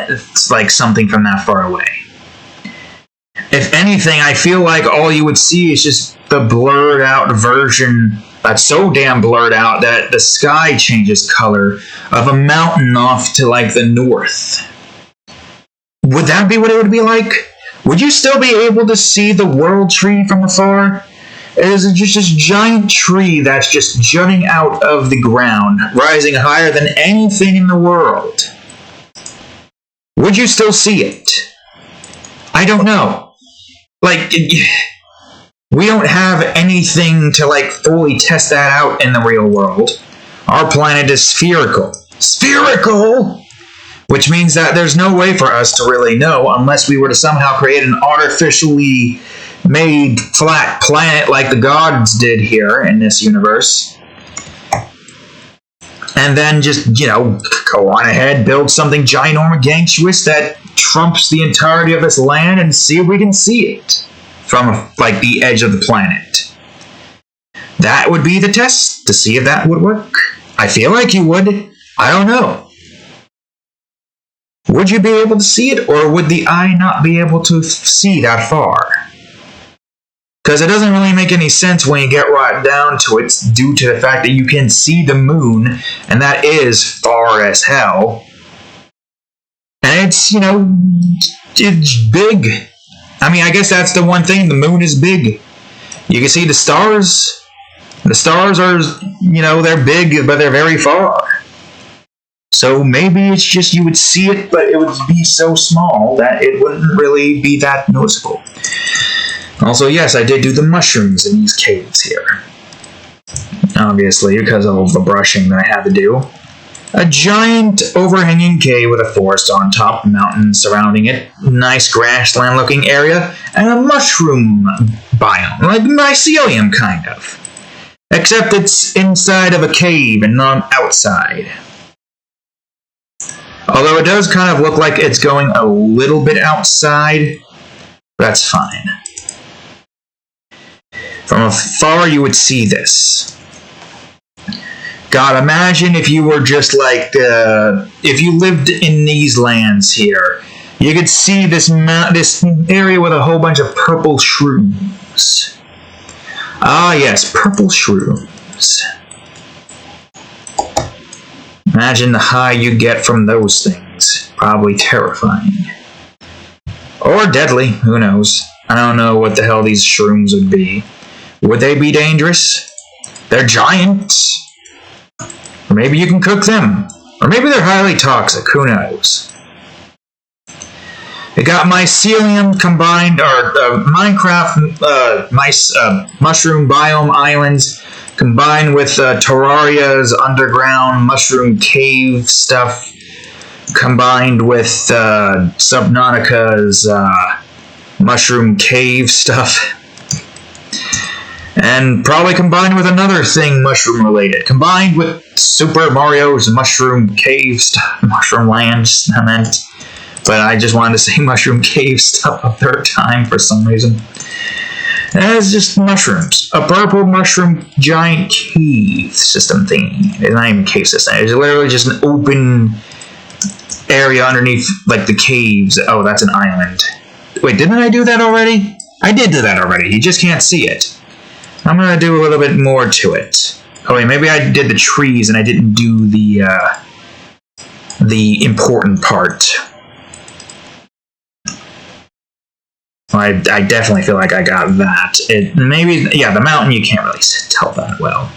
something from that far away. If anything, I feel like all you would see is just the blurred out version that's so damn blurred out that the sky changes color of a mountain off to the north. Would that be what it would be like? Would you still be able to see the world tree from afar? It is just this giant tree that's just jutting out of the ground, rising higher than anything in the world. Would you still see it? I don't know. We don't have anything to fully test that out in the real world. Our planet is spherical. Spherical! Which means that there's no way for us to really know unless we were to somehow create an artificially made flat planet like the gods did here in this universe. And then just, go on ahead, build something ginormous that trumps the entirety of this land and see if we can see it from the edge of the planet. That would be the test to see if that would work. I feel like you would. I don't know. Would you be able to see it, or would the eye not be able to see that far? Because it doesn't really make any sense when you get right down to it, due to the fact that you can see the moon, and that is far as hell. And it's, it's big. I mean, I guess that's the one thing, the moon is big. You can see the stars. The stars are, they're big, but they're very far. So maybe it's just you would see it, but it would be so small that it wouldn't really be that noticeable. Also, yes, I did do the mushrooms in these caves here. Obviously, because of all the brushing that I had to do. A giant overhanging cave with a forest on top, mountains surrounding it, nice grassland looking area, and a mushroom biome, like mycelium kind of. Except it's inside of a cave and not outside. Although it does kind of look like it's going a little bit outside. That's fine. From afar, you would see this. God, imagine if you were just like, if you lived in these lands here. You could see this area with a whole bunch of purple shrooms. Ah, yes, purple shrooms. Imagine the high you get from those things. Probably terrifying. Or deadly, who knows. I don't know what the hell these shrooms would be. Would they be dangerous? They're giants. Or maybe you can cook them. Or maybe they're highly toxic, who knows. It got mycelium combined, or Minecraft mushroom biome islands combined with Terraria's underground mushroom cave stuff, combined with Subnautica's mushroom cave stuff, and probably combined with another thing mushroom related, combined with Super Mario's mushroom cave stuff, mushroom land, I meant. But I just wanted to say mushroom cave stuff a third time for some reason. And it's just mushrooms. A purple mushroom giant cave system thing. It's not even a cave system. It's literally just an open area underneath, like, the caves. Oh, that's an island. Wait, didn't I do that already? I did do that already. You just can't see it. I'm going to do a little bit more to it. Oh, wait, maybe I did the trees and I didn't do the important part. I definitely feel like I got that. The mountain, you can't really tell that well.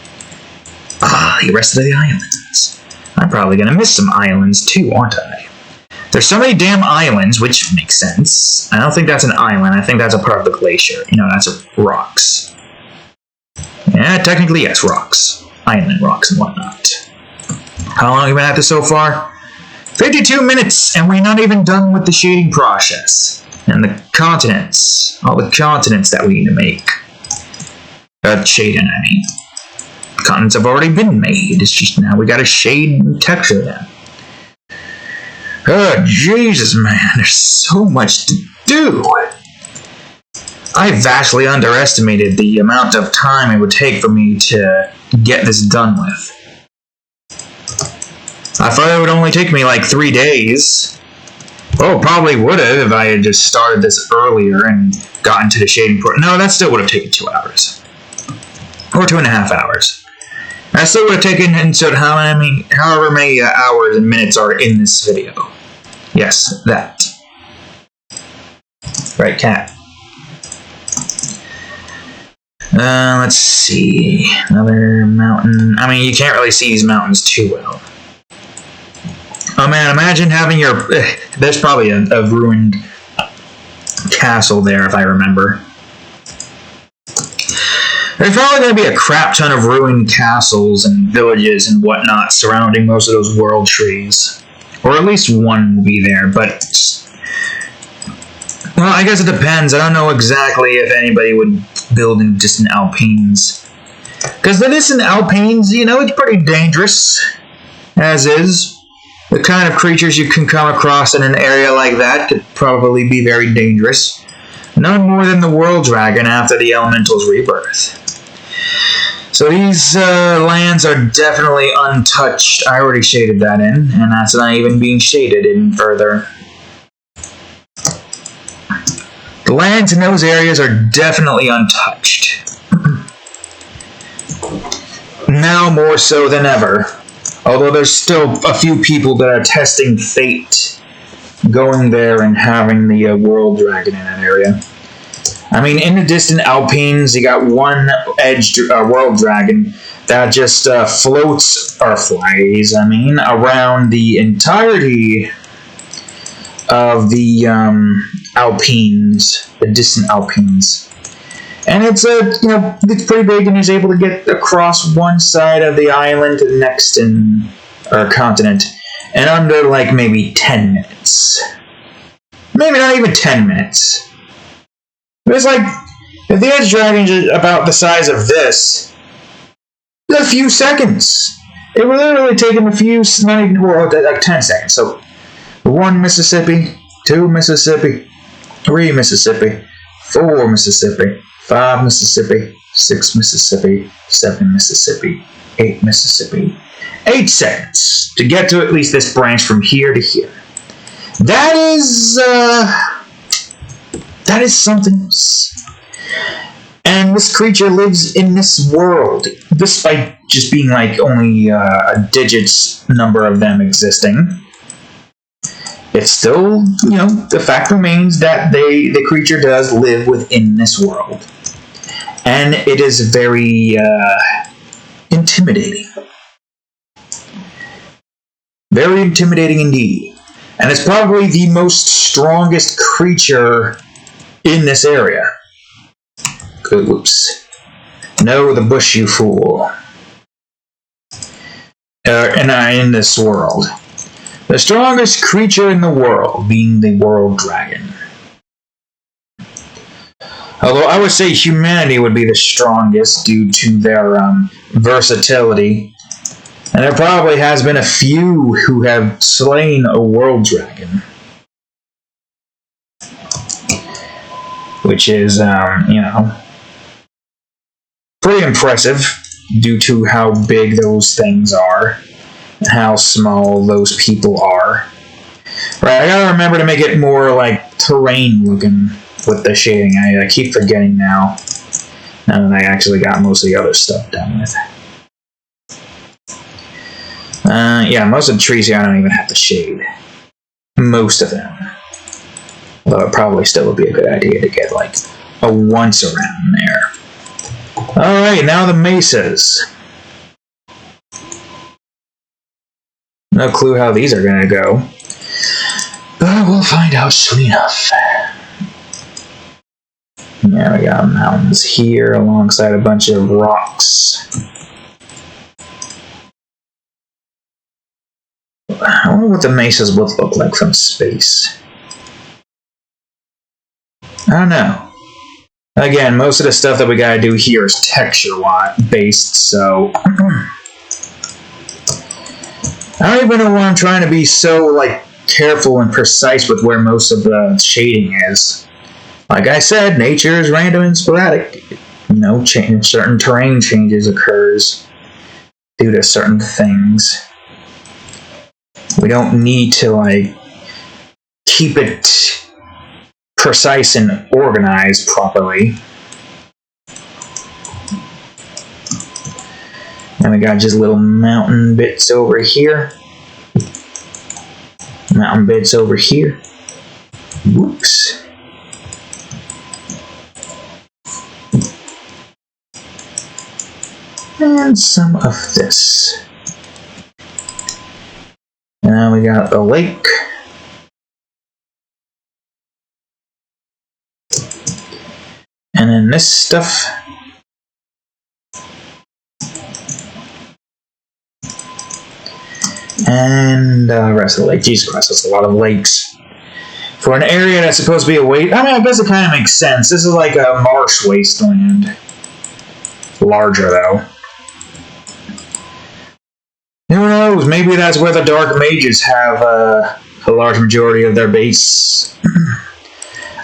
Ah, the rest of the islands. I'm probably going to miss some islands too, aren't I? There's so many damn islands, which makes sense. I don't think that's an island. I think that's a part of the glacier. That's rocks. Yeah, technically, yes, rocks. Island rocks and whatnot. How long have we been at this so far? 52 minutes, and we're not even done with the shading process. And the continents. All the continents that we need to make. Shading, I mean. Continents have already been made. It's just now we gotta shade and texture them. Oh, Jesus, man. There's so much to do. I vastly underestimated the amount of time it would take for me to get this done with. I thought it would only take me like 3 days. Oh, probably would have if I had just started this earlier and gotten to the shading part. No, that still would have taken 2 hours. Or 2.5 hours. That still would have taken, however many hours and minutes are in this video. Yes, that. Right, cat. Let's see. Another mountain. I mean, you can't really see these mountains too well. Oh man, imagine having your... There's probably a ruined castle there, if I remember. There's probably going to be a crap ton of ruined castles and villages and whatnot surrounding most of those world trees. Or at least one will be there, but... Well, I guess it depends. I don't know exactly if anybody would build in distant Alpines. Because the distant Alpines, it's pretty dangerous. As is. The kind of creatures you can come across in an area like that could probably be very dangerous. None more than the World Dragon after the Elementals Rebirth. So these lands are definitely untouched. I already shaded that in, and that's not even being shaded in further. The lands in those areas are definitely untouched. Now more so than ever. Although there's still a few people that are testing fate going there and having the World Dragon in that area. I mean, in the distant Alpines, you got one edged World Dragon that just floats, or flies, around the entirety of the Alpines, the distant Alpines. And it's it's pretty big, and he's able to get across one side of the island to the next continent in under like maybe 10 minutes. Maybe not even 10 minutes. It's like if the Edge Dragon's about the size of this, a few seconds. It would literally take him a few, not even, well, like 10 seconds. So 1 Mississippi, 2 Mississippi, 3 Mississippi, 4 Mississippi, 5 Mississippi, 6 Mississippi, 7 Mississippi, 8 Mississippi. 8 seconds to get to at least this branch from here to here. That is something. And this creature lives in this world, despite just being like only a digits number of them existing. It's still, the fact remains that the creature does live within this world. And it is very intimidating. Very intimidating indeed. And it's probably the most strongest creature in this area. Oops. No, the bush, you fool. In this world. The strongest creature in the world being the world dragon. Although I would say humanity would be the strongest due to their versatility. And there probably has been a few who have slain a world dragon. Which is, pretty impressive due to how big those things are. And how small those people are. Right, I gotta remember to make it more like terrain looking with the shading. I keep forgetting now. Now that I actually got most of the other stuff done with. Yeah, most of the trees here I don't even have to shade. Most of them. Although it probably still would be a good idea to get like a once around there. Alright, now the mesas. No clue how these are gonna go. But we'll find out soon enough. Yeah, we got mountains here alongside a bunch of rocks. I wonder what the mesas would look like from space. I don't know. Again, most of the stuff that we gotta do here is texture based, so I don't even know why I'm trying to be so careful and precise with where most of the shading is. Like I said, nature is random and sporadic. Certain terrain changes occurs due to certain things. We don't need to keep it precise and organized properly. And we got just little mountain bits over here. Mountain bits over here. Whoops. And some of this. And now we got a lake. And then this stuff. And the rest of the lake. Jesus Christ, that's a lot of lakes. For an area that's supposed to be a I guess it kind of makes sense. This is like a marsh wasteland. Larger, though. Who knows? Maybe that's where the Dark Mages have a large majority of their base.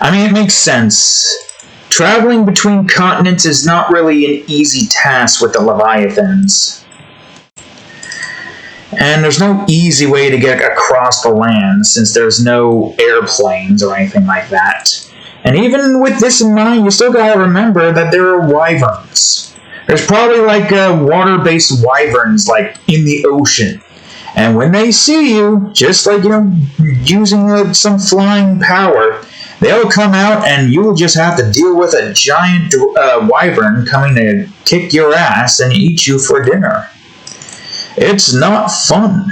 It makes sense. Traveling between continents is not really an easy task with the Leviathans. And there's no easy way to get across the land since there's no airplanes or anything like that. And even with this in mind, you still gotta remember that there are wyverns. There's probably water-based wyverns in the ocean. And when they see you, just using some flying power, they'll come out and you'll just have to deal with a giant wyvern coming to kick your ass and eat you for dinner. It's not fun.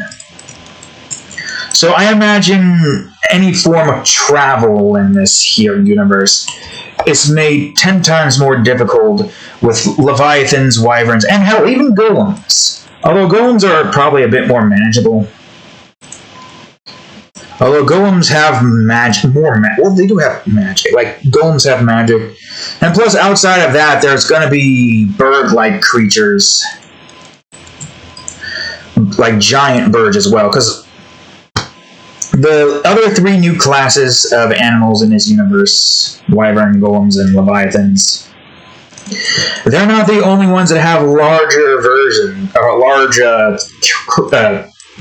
So I imagine any form of travel in this here universe is made 10 times more difficult with Leviathans, wyverns, and hell, even golems. Although golems are probably a bit more manageable. Although golems have magic, they do have magic. Golems have magic. And plus, outside of that, there's going to be bird-like creatures. Like giant birds as well, because The other 3 new classes of animals in this universe, wyvern, golems, and leviathans, they're not the only ones that have larger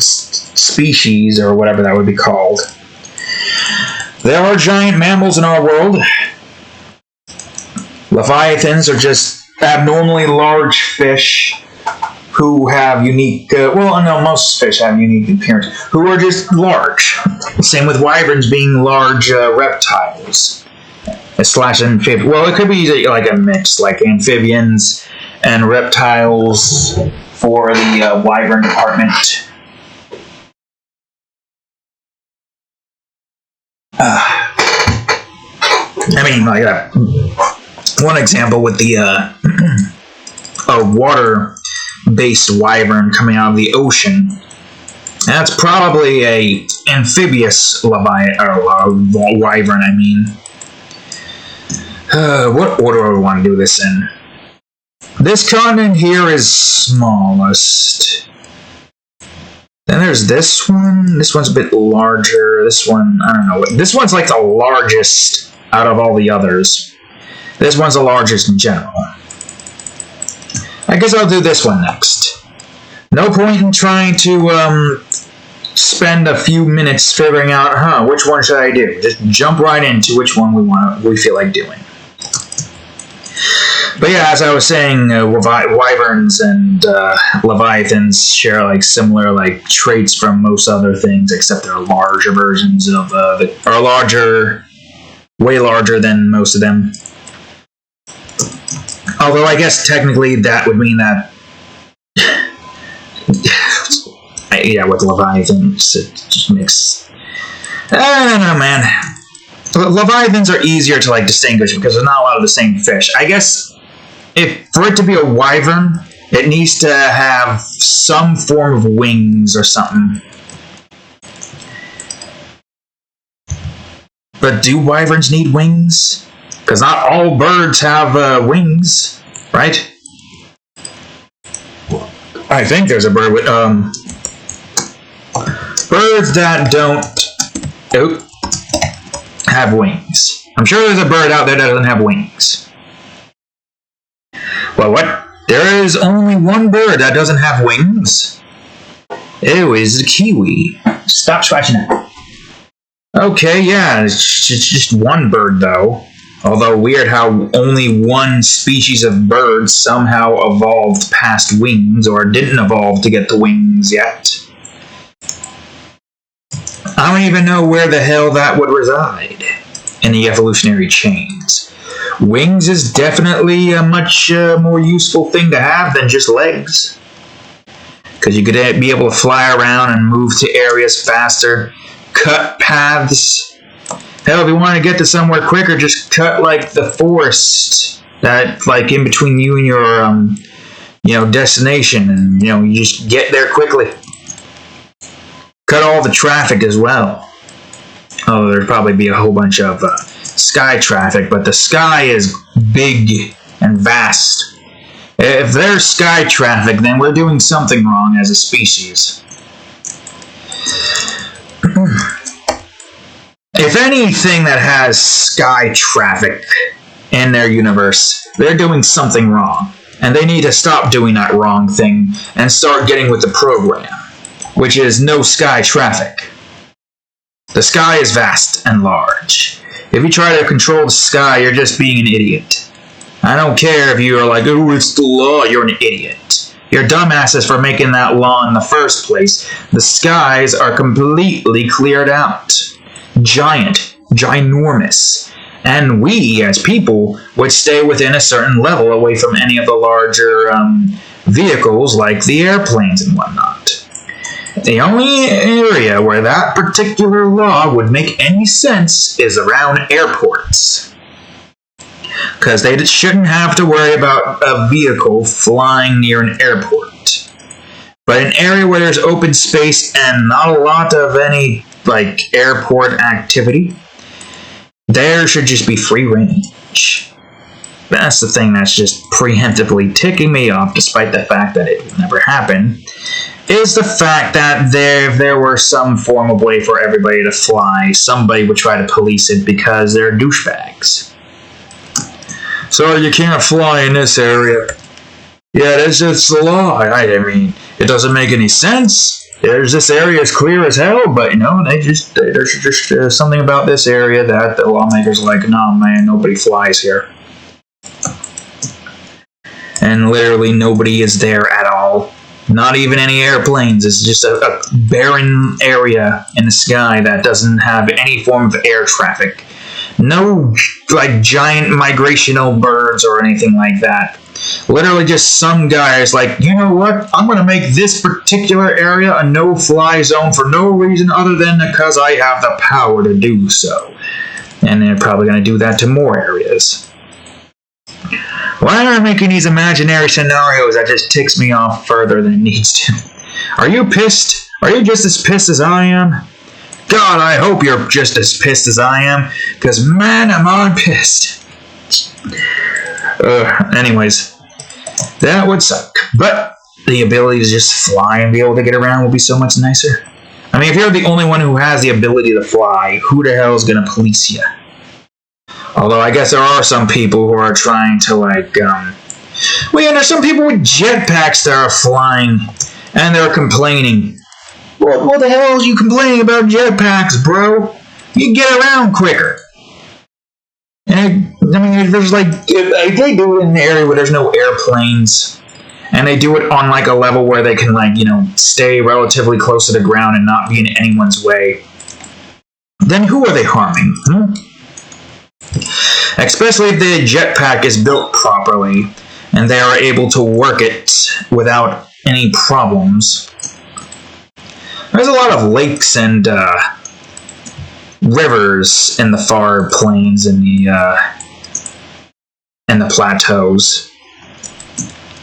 species, or whatever that would be called. There are giant mammals in our world. Leviathans are just abnormally large fish who have unique, most fish have unique appearance, who are just large. Same with wyverns being large reptiles. Slash amphibians. Well, it could be like a mix, like amphibians and reptiles for the wyvern department. One example with the a water-based wyvern coming out of the ocean. That's probably a amphibious wyvern. What order do I want to do this in? This continent here is smallest. Then there's this one. This one's a bit larger. This one, I don't know. This one's like the largest out of all the others. This one's the largest in general. I guess I'll do this one next. No point in trying to spend a few minutes figuring out, which one should I do? Just jump right into which one we feel like doing. But yeah, as I was saying, wyverns and leviathans share similar traits from most other things, except they're larger versions of way larger than most of them. Although I guess technically that would mean that, with leviathans it just makes. I don't know, man. Leviathans are easier to distinguish because there's not a lot of the same fish. I guess for it to be a wyvern, it needs to have some form of wings or something. But do wyverns need wings? Because not all birds have wings, right? I think there's a bird with birds that don't have wings. I'm sure there's a bird out there that doesn't have wings. Well, what? There is only one bird that doesn't have wings. It is the kiwi. Stop scratching that. Okay, yeah, it's just one bird, though. Although weird how only one species of bird somehow evolved past wings, or didn't evolve to get the wings yet. I don't even know where the hell that would reside in the evolutionary chains. Wings is definitely a much more useful thing to have than just legs. Because you could be able to fly around and move to areas faster, cut paths. Hell, if you want to get to somewhere quicker, just cut the forest that in between you and your destination, and you just get there quickly. Cut all the traffic as well. Oh, there'd probably be a whole bunch of sky traffic, but the sky is big and vast. If there's sky traffic, then we're doing something wrong as a species. If anything that has sky traffic in their universe, they're doing something wrong. And they need to stop doing that wrong thing and start getting with the program, which is no sky traffic. The sky is vast and large. If you try to control the sky, you're just being an idiot. I don't care if you are oh, it's the law, you're an idiot. You're dumbasses for making that law in the first place. The skies are completely cleared out. Giant, ginormous. And we, as people, would stay within a certain level away from any of the larger vehicles like the airplanes and whatnot. The only area where that particular law would make any sense is around airports. Because they shouldn't have to worry about a vehicle flying near an airport. But an area where there's open space and not a lot of any, airport activity, there should just be free range. that's the thing that's just preemptively ticking me off, despite the fact that it will never happen, is the fact that if there were some form of way for everybody to fly, somebody would try to police it because they're douchebags. So you can't fly in this area. Yeah, that's just the law. I mean, it doesn't make any sense. This area is clear as hell, but there's just something about this area that the lawmakers are like, nah, man, nobody flies here. And literally nobody is there at all. Not even any airplanes. It's just a barren area in the sky that doesn't have any form of air traffic. No, giant migrational birds or anything like that. Literally just some guy is like, you know what? I'm going to make this particular area a no-fly zone for no reason other than because I have the power to do so. And they're probably going to do that to more areas. Why are they making these imaginary scenarios that just ticks me off further than it needs to? Are you pissed? Are you just as pissed as I am? God, I hope you're just as pissed as I am, because man, am I pissed. Anyways, that would suck. But the ability to just fly and be able to get around would be so much nicer. I mean, if you're the only one who has the ability to fly, who the hell is going to police you? Although I guess there are some people who are trying to there's some people with jetpacks that are flying and they're complaining. What the hell are you complaining about jetpacks, bro? You get around quicker. And I mean, there's if they do it in an area where there's no airplanes, and they do it on a level where they can stay relatively close to the ground and not be in anyone's way, then who are they harming? Especially if the jetpack is built properly and they are able to work it without any problems. There's a lot of lakes and rivers in the far plains and the plateaus.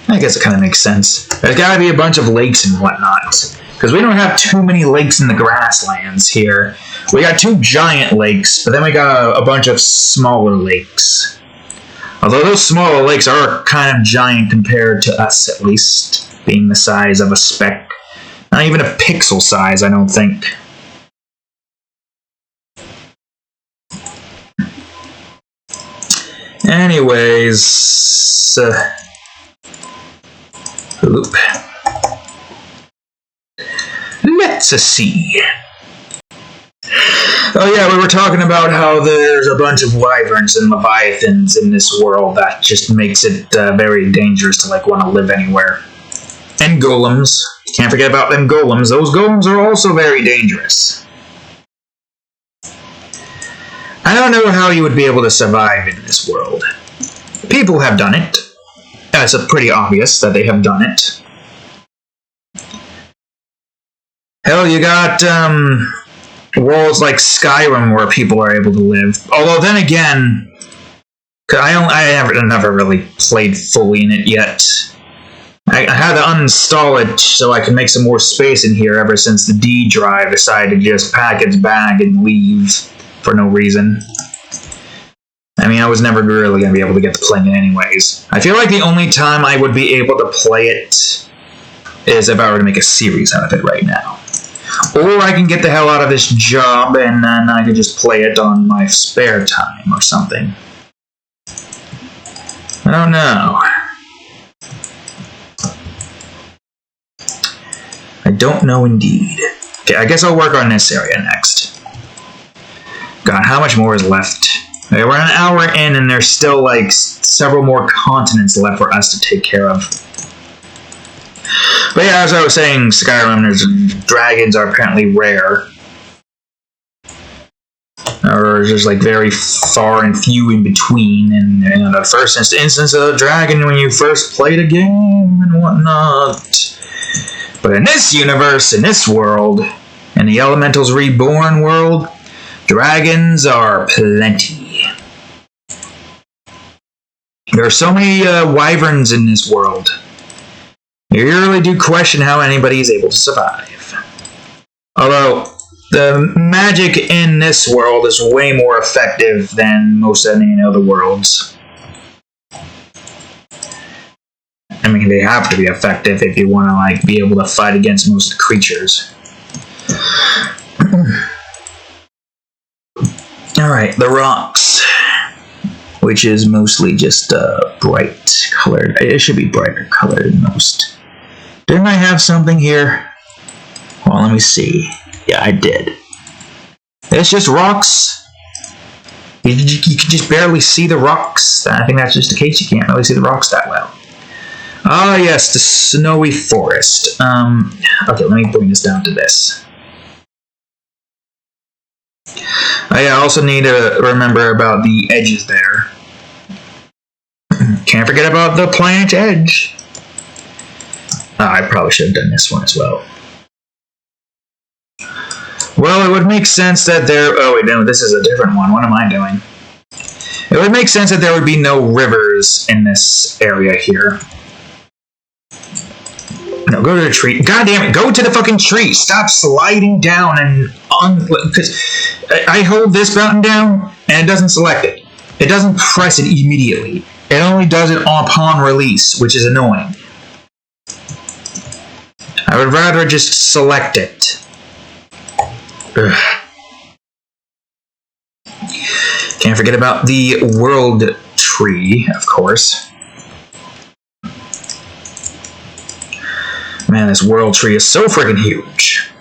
I guess it kind of makes sense. There's got to be a bunch of lakes and whatnot, because we don't have too many lakes in the grasslands here. We got 2 giant lakes, but then we got a bunch of smaller lakes. Although those smaller lakes are kind of giant compared to us, at least, being the size of a speck. Not even a pixel size, I don't think. Anyways, let's see. Oh yeah, we were talking about how there's a bunch of wyverns and leviathans in this world that just makes it very dangerous to want to live anywhere. And golems. Can't forget about them golems. Those golems are also very dangerous. I don't know how you would be able to survive in this world. People have done it. It's pretty obvious that they have done it. Hell, you got worlds like Skyrim where people are able to live. Although then again, I never really played fully in it yet. I had to uninstall it so I can make some more space in here ever since the D drive decided to just pack its bag and leave for no reason. I mean, I was never really going to be able to get to playing it anyways. I feel like the only time I would be able to play it is if I were to make a series out of it right now. Or I can get the hell out of this job and then I could just play it on my spare time or something. I don't know. I don't know indeed. Okay, I guess I'll work on this area next. God, how much more is left? Okay, we're an hour in and there's still several more continents left for us to take care of. But yeah, as I was saying, Skyrim, dragons are apparently rare. Or just very far and few in between. And the first instance of a dragon when you first played a game and whatnot. But in this universe, in this world, in the Elementals Reborn world, dragons are plenty. There are so many wyverns in this world. You really do question how anybody is able to survive. Although, the magic in this world is way more effective than most any other worlds. I mean, they have to be effective if you want to, like, be able to fight against most creatures. Alright, the rocks. Which is mostly just bright colored. It should be brighter colored than most. Didn't I have something here? Well, let me see. Yeah, I did. It's just rocks. You can just barely see the rocks. I think that's just the case. You can't really see the rocks that well. Ah, yes, the snowy forest. Okay, let me bring this down to this. I also need to remember about the edges there. Can't forget about the planet edge. I probably should have done this one as well. Well, it would make sense that there... Oh, wait, no, this is a different one. What am I doing? It would make sense that there would be no rivers in this area here. No, go to the tree. God damn it, go to the fucking tree. Stop sliding down and... Because I hold this button down, and it doesn't select it. It doesn't press it immediately. It only does it upon release, which is annoying. I would rather just select it. Ugh. Can't forget about the world tree, of course. Man, this world tree is so freaking huge.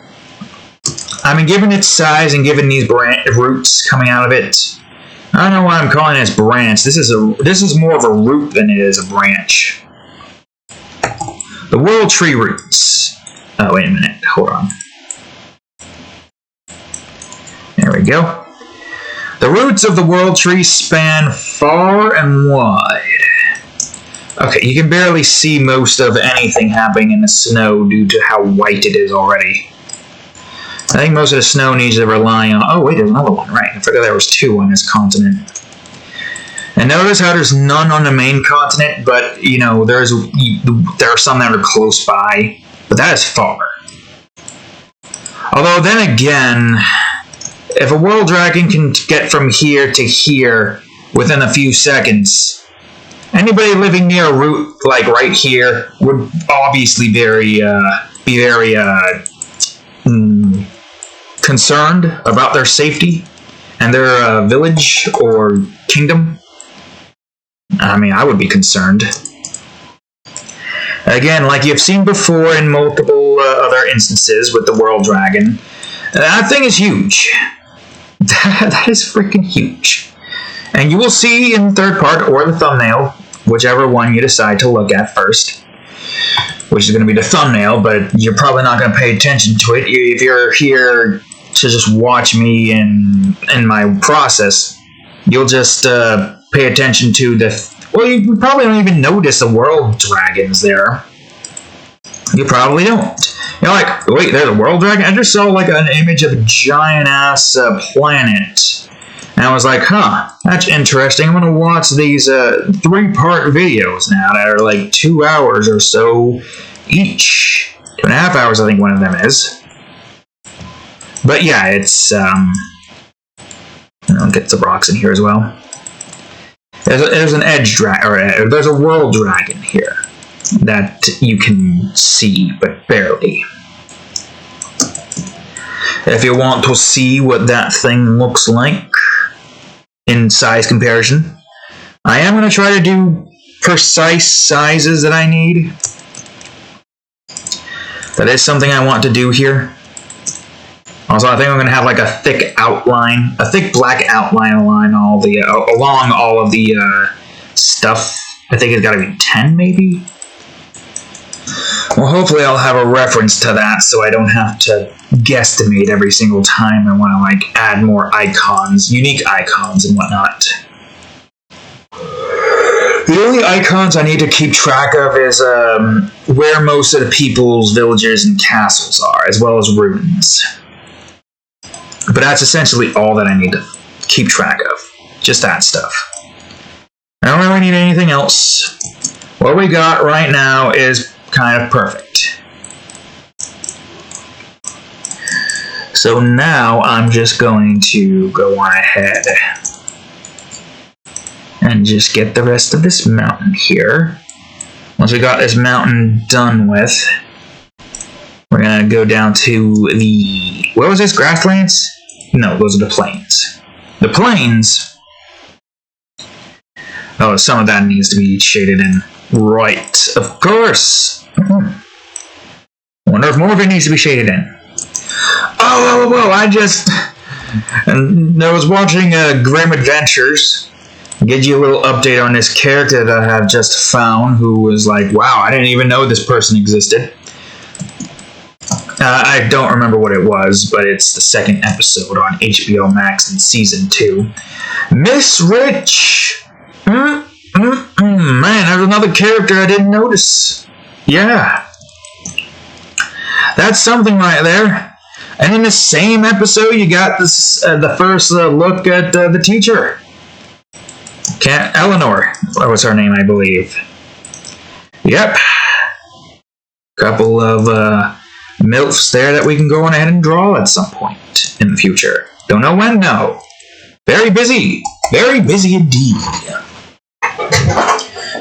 I mean, given its size and given these roots coming out of it, I don't know why I'm calling this branch. This is more of a root than it is a branch. The world tree roots. Oh, wait a minute. Hold on. There we go. The roots of the world tree span far and wide. Okay, you can barely see most of anything happening in the snow due to how white it is already. I think most of the snow needs to rely on... Oh, wait, there's another one. Right, I forgot there was 2 on this continent. And notice how there's none on the main continent, but, you know, there are some that are close by. But that is far. Although, then again, if a world dragon can get from here to here within a few seconds, anybody living near a route like right here would obviously be very concerned about their safety and their village or kingdom. I mean, I would be concerned. Again, like you've seen before in multiple other instances with the World Dragon, that thing is huge. That is freaking huge. And you will see in the third part or the thumbnail, whichever one you decide to look at first, which is going to be the thumbnail, but you're probably not going to pay attention to it. If you're here to just watch me in my process, you'll just pay attention to the... Well, you probably don't even notice the world dragons there. You probably don't. You're like, wait, there's a world dragon? I just saw like an image of a giant-ass planet. And I was like, huh, that's interesting. I'm going to watch these 3-part videos now that are like 2 hours or so each. 2.5 hours, I think one of them is. But yeah, it's... I'll get the rocks in here as well. There's an edge dragon, or there's a world dragon here that you can see, but barely. If you want to see what that thing looks like in size comparison, I am going to try to do precise sizes that I need. That is something I want to do here. Also, I think I'm going to have like a thick outline, a thick black outline along all of the stuff. I think it's got to be 10 maybe? Well, hopefully I'll have a reference to that so I don't have to guesstimate every single time I want to like add more icons, unique icons and whatnot. The only icons I need to keep track of is where most of the people's villages and castles are, as well as ruins. But that's essentially all that I need to keep track of. Just that stuff. I don't really need anything else. What we got right now is kind of perfect. So now I'm just going to go on ahead and just get the rest of this mountain here. Once we got this mountain done with, we're gonna go down to the... What was this? Grasslands? No, those are the plains. The plains... Oh, some of that needs to be shaded in. Right, of course. I wonder if more of it needs to be shaded in. Oh, I just... And I was watching Grim Adventures. Give you a little update on this character that I have just found, who was like, wow, I didn't even know this person existed. I don't remember what it was, but it's the second episode on HBO Max in Season 2. Miss Rich! Man, there's another character I didn't notice. Yeah. That's something right there. And in the same episode, you got this the first look at the teacher. Eleanor. What was her name, I believe. Yep. Couple of MILFs there that we can go on ahead and draw at some point in the future. Don't know when, no. Very busy. Very busy indeed.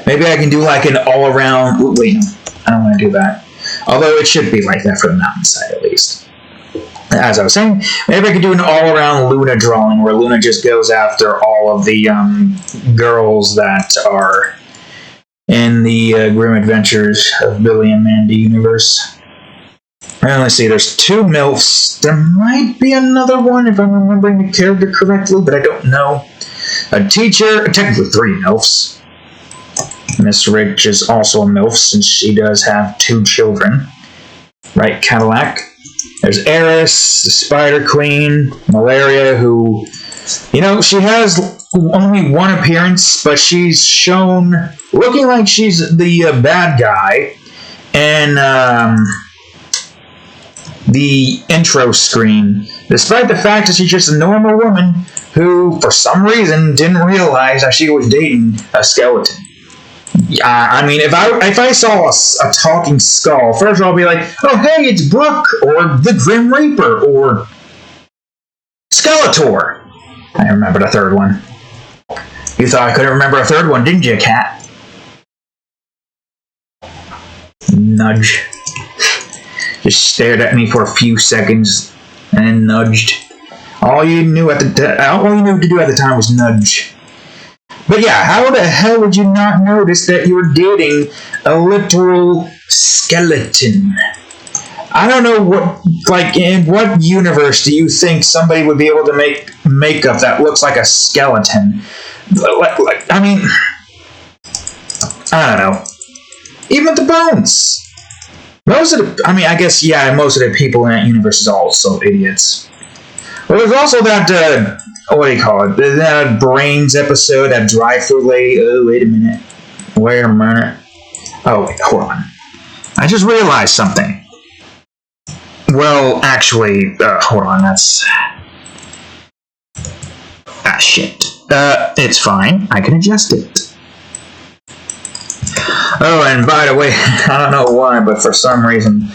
Maybe I can do like an all-around... Wait, I don't want to do that. Although it should be like that for the mountainside, at least. As I was saying, maybe I could do an all-around Luna drawing where Luna just goes after all of the girls that are in the Grim Adventures of Billy and Mandy universe. And let's see, there's 2 MILFs. There might be another one if I'm remembering the character correctly, but I don't know. A teacher, technically 3 MILFs. Miss Rich is also a MILF since she does have 2 children. Right, Cadillac? There's Eris, the Spider Queen, Malaria, who, you know, she has only one appearance, but she's shown looking like she's the bad guy in the intro screen, despite the fact that she's just a normal woman who, for some reason, didn't realize that she was dating a skeleton. I mean, if I saw a talking skull, first of all, I'd be like, oh, hey, it's Brooke, or the Grim Reaper, or Skeletor. I remember the third one. You thought I couldn't remember a third one, didn't you, Cat? Nudge. Just stared at me for a few seconds, and then nudged. All you knew to do at the time was nudge. But yeah, how the hell would you not notice that you were dating a literal skeleton? I don't know in what universe do you think somebody would be able to make makeup that looks like a skeleton? I mean, I don't know. Even the bones. Most of the people in that universe is also idiots. Well, there's also that, what do you call it? That Brains episode, that Dry-Fruit Lady. Oh, wait a minute. Oh, wait, hold on. I just realized something. Well, actually, hold on, that's... shit. It's fine. I can adjust it. Oh, and by the way, I don't know why, but for some reason...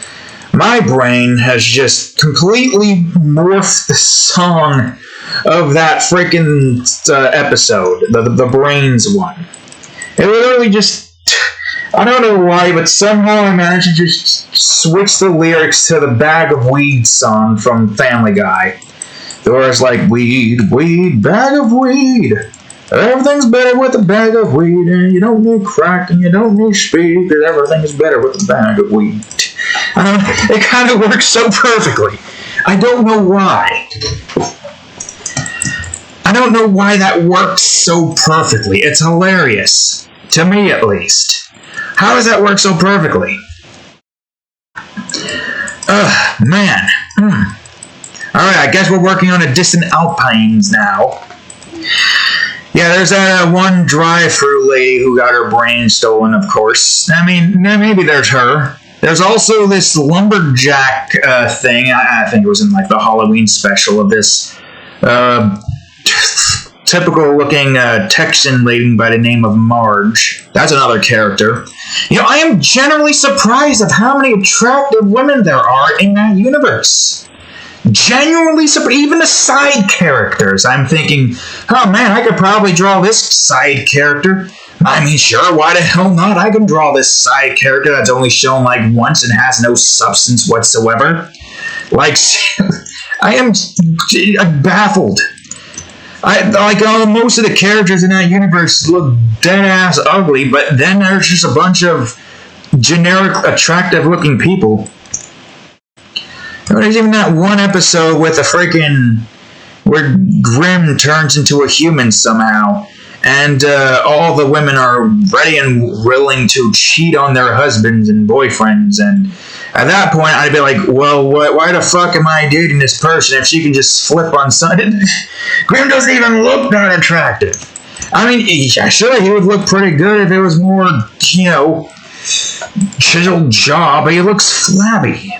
my brain has just completely morphed the song of that freaking episode, the Brains one. It literally just, I don't know why, but somehow I managed to just switch the lyrics to the Bag of Weed song from Family Guy. Where it's like, weed, weed, bag of weed. Everything's better with a bag of weed, and you don't need crack, and you don't need speed, because everything's better with a bag of weed. It kind of works so perfectly. I don't know why. I don't know why that works so perfectly. It's hilarious. To me, at least. How does that work so perfectly? Man. Alright, I guess we're working on a Distant Alpines now. Yeah, there's that one Dry-Fruit Lady who got her brain stolen, of course. I mean, maybe there's her. There's also this lumberjack thing. I think it was in like the Halloween special of this typical-looking Texan lady by the name of Marge. That's another character. You know, I am generally surprised at how many attractive women there are in that universe. Genuinely surprised. Even the side characters. I'm thinking, oh man, I could probably draw this side character. I mean, sure, why the hell not? I can draw this side character that's only shown like once and has no substance whatsoever. Like, I am baffled. Most of the characters in that universe look dead-ass ugly, but then there's just a bunch of generic, attractive-looking people. There's even that one episode with where Grimm turns into a human somehow, and all the women are ready and willing to cheat on their husbands and boyfriends, and at that point I'd be like, well, why the fuck am I dating this person if she can just flip on something? Grimm doesn't even look that attractive. I mean, sure, he would look pretty good if it was more, chiseled jaw, but he looks flabby.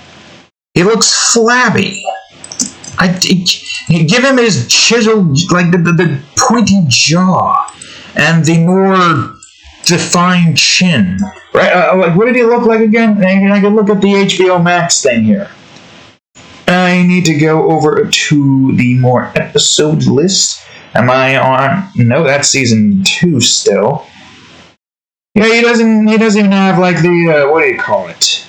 Give him his chiseled, like the pointy jaw and the more defined chin. Right? What did he look like again? I can look at the HBO Max thing here. I need to go over to the more episode list. Am I on? No, that's season 2 still. Yeah, he doesn't even have like the what do you call it?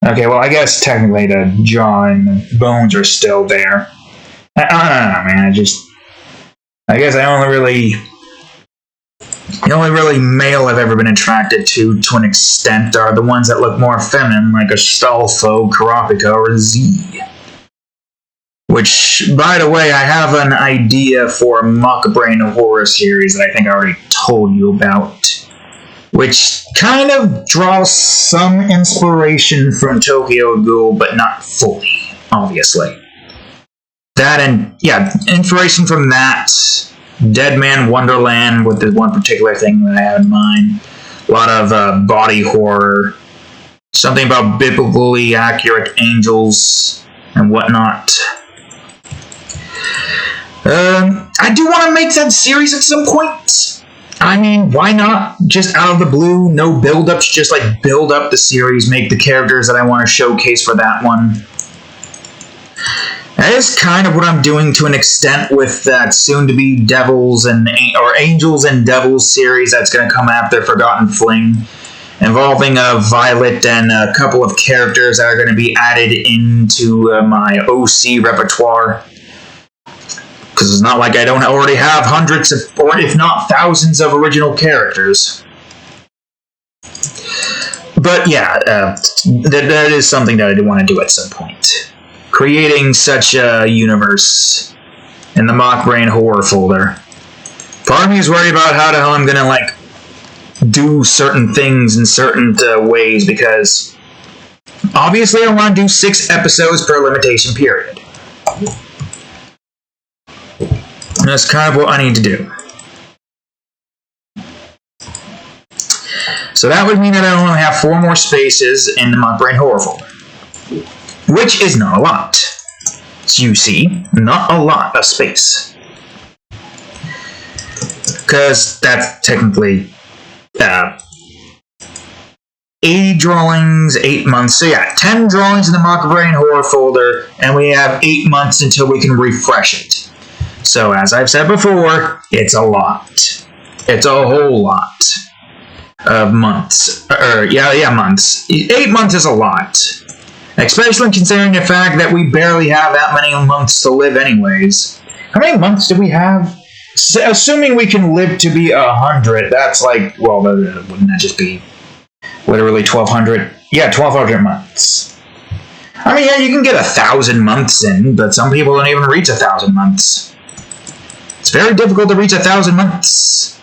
Okay, well, I guess technically the jaw and the bones are still there. I don't know, man. I guess the only really male I've ever been attracted to an extent are the ones that look more feminine, like a Stolfo, Kurapika, or a Z. Which, by the way, I have an idea for a Mock-Brain horror series that I think I already told you about, which kind of draws some inspiration from Tokyo Ghoul, but not fully, obviously. That and, yeah, inspiration from that, Dead Man Wonderland with the one particular thing that I have in mind, a lot of body horror, something about biblically accurate angels and whatnot. I do want to make that series at some point. I mean, why not? Just out of the blue, no build-ups, just like build up the series, make the characters that I want to showcase for that one. That is kind of what I'm doing to an extent with that soon-to-be Angels and Devils series that's going to come after Forgotten Fling, involving Violet and a couple of characters that are going to be added into my OC repertoire. Because it's not like I don't already have hundreds of, or if not thousands of original characters. But yeah, that is something that I do want to do at some point. Creating such a universe in the Mock-Brain horror folder. Part of me is worried about how the hell I'm gonna do certain things in certain ways, because obviously I want to do 6 episodes per limitation period. And that's kind of what I need to do. So that would mean that I only have 4 more spaces in the Mock-Brain horror folder. Which is not a lot. So you see, not a lot of space. Because that's technically 80 drawings, 8 months. So yeah, 10 drawings in the Mock-Brain horror folder, and we have 8 months until we can refresh it. So as I've said before, it's a lot. It's a whole lot of months. Months. 8 months is a lot. Especially considering the fact that we barely have that many months to live anyways. How many months do we have? Assuming we can live to be 100, that's like, well, wouldn't that just be literally 1,200? Yeah, 1,200 months. I mean, yeah, you can get 1,000 months in, but some people don't even reach 1,000 months. It's very difficult to reach 1,000 months.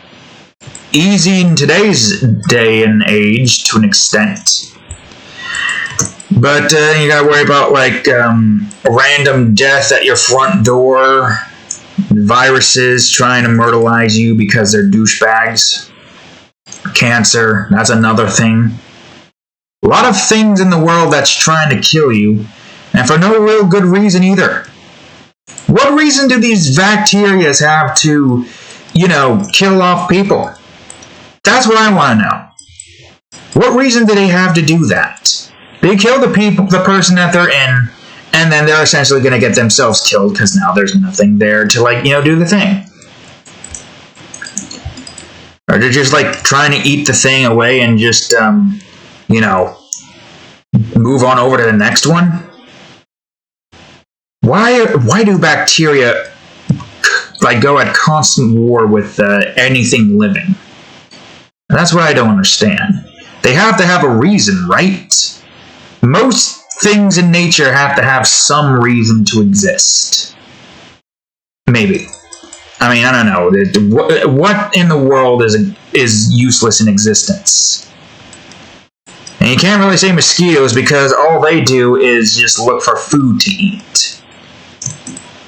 Easy in today's day and age, to an extent. But you gotta worry about, random death at your front door, viruses trying to myrtleize you because they're douchebags, cancer, that's another thing. A lot of things in the world that's trying to kill you, and for no real good reason either. What reason do these bacteria have to, kill off people? That's what I want to know. What reason do they have to do that? They kill the person that they're in, and then they're essentially going to get themselves killed because now there's nothing there to, do the thing. Or they're just like trying to eat the thing away and just, you know, move on over to the next one? Why do bacteria like go at constant war with anything living? And that's what I don't understand. They have to have a reason, right? Most things in nature have to have some reason to exist. Maybe. I mean, I don't know. What in the world is useless in existence? And you can't really say mosquitoes because all they do is just look for food to eat.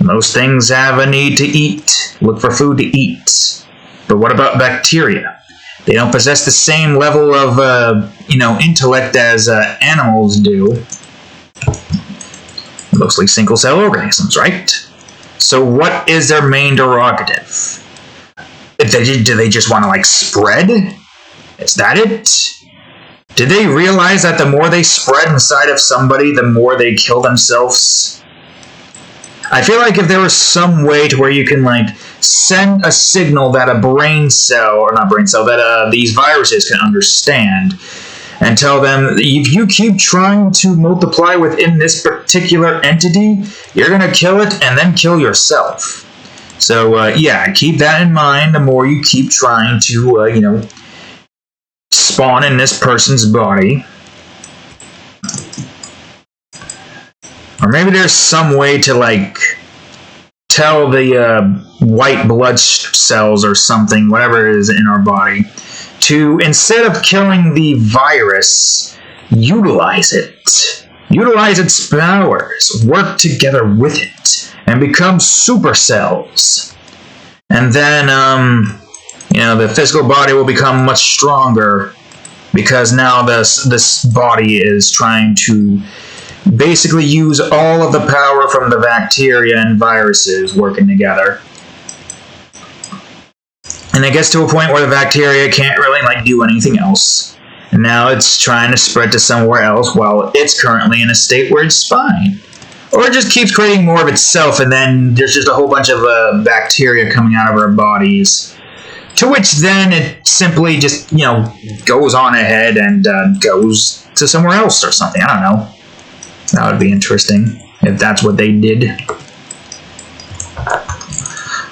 Most things have a need to eat, look for food to eat. But what about bacteria? They don't possess the same level of, intellect as animals do. Mostly single-cell organisms, right? So what is their main prerogative? Do they just want to, like, spread? Is that it? Did they realize that the more they spread inside of somebody, the more they kill themselves? I feel like if there was some way to where you can, like, send a signal that that these viruses can understand, and tell them, if you keep trying to multiply within this particular entity, you're going to kill it and then kill yourself. So, yeah, keep that in mind the more you keep trying to, spawn in this person's body. Or maybe there's some way to, like, tell the white blood cells or something, whatever it is in our body, to, instead of killing the virus, utilize it. Utilize its powers. Work together with it. And become supercells. And then, the physical body will become much stronger because now this body is trying to basically use all of the power from the bacteria and viruses working together. And it gets to a point where the bacteria can't really, like, do anything else. And now it's trying to spread to somewhere else while it's currently in a state where it's fine. Or it just keeps creating more of itself, and then there's just a whole bunch of bacteria coming out of our bodies. To which then it simply just, goes on ahead and goes to somewhere else or something. I don't know. That would be interesting if that's what they did.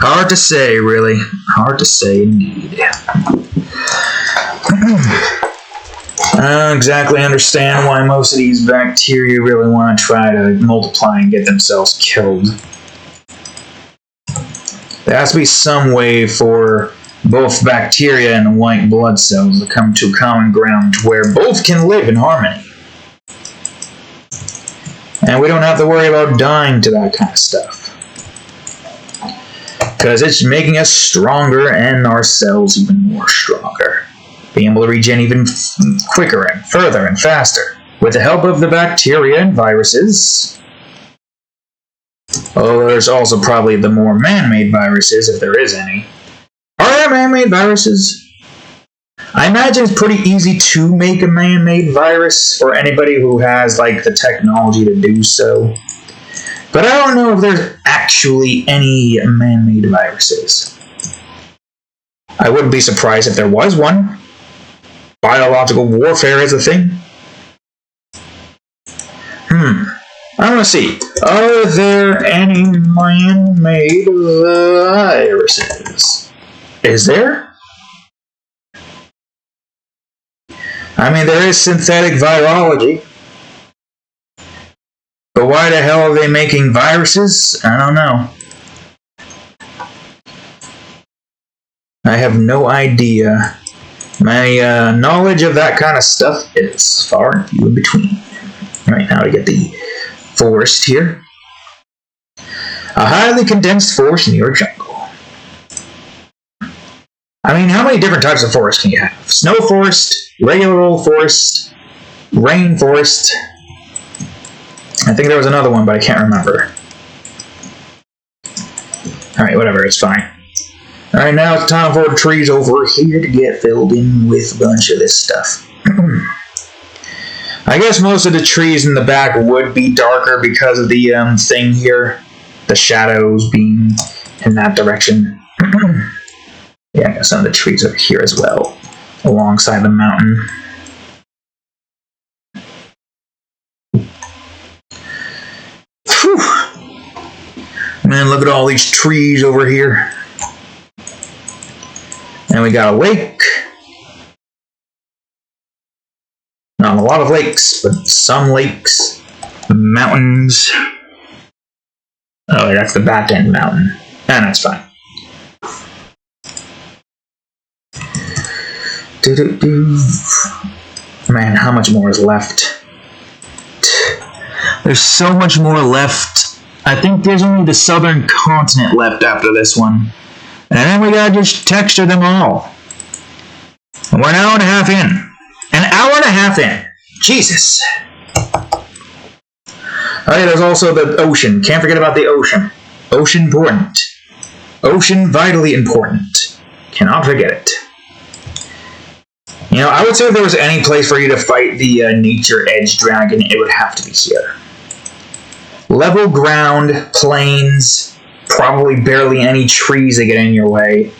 Hard to say, really. Hard to say, indeed. I don't exactly understand why most of these bacteria really want to try to multiply and get themselves killed. There has to be some way for both bacteria and white blood cells to come to a common ground where both can live in harmony. And we don't have to worry about dying to that kind of stuff. Because it's making us stronger and our cells even more stronger. Being able to regen even quicker and further and faster. With the help of the bacteria and viruses. Although there's also probably the more man-made viruses, if there is any. Are there man-made viruses? I imagine it's pretty easy to make a man-made virus for anybody who has, like, the technology to do so. But I don't know if there's actually any man-made viruses. I wouldn't be surprised if there was one. Biological warfare is a thing. I want to see. Are there any man-made viruses? Is there? I mean, there is synthetic virology. But why the hell are they making viruses? I don't know. I have no idea. My knowledge of that kind of stuff is far and few in between. Right now we get the forest here. A highly condensed forest near a jungle. I mean, how many different types of forest can you have? Snow forest, regular old forest, rainforest. I think there was another one, but I can't remember. Alright, whatever, it's fine. Alright, now it's time for the trees over here to get filled in with a bunch of this stuff. I guess most of the trees in the back would be darker because of the thing here. The shadows being in that direction. Yeah, I got some of the trees over here as well, alongside the mountain. Whew. Man, look at all these trees over here. And we got a lake. Not a lot of lakes, but some lakes. Mountains. Oh, that's the back end mountain. And that's fine. Man, how much more is left? There's so much more left. I think there's only the southern continent left after this one. And then we gotta just texture them all. We're an hour and a half in. An hour and a half in. Jesus. Oh yeah, there's also the ocean. Can't forget about the ocean. Ocean important. Ocean vitally important. Cannot forget it. You know, I would say if there was any place for you to fight the nature edge dragon, it would have to be here. Level ground, plains, probably barely any trees that get in your way.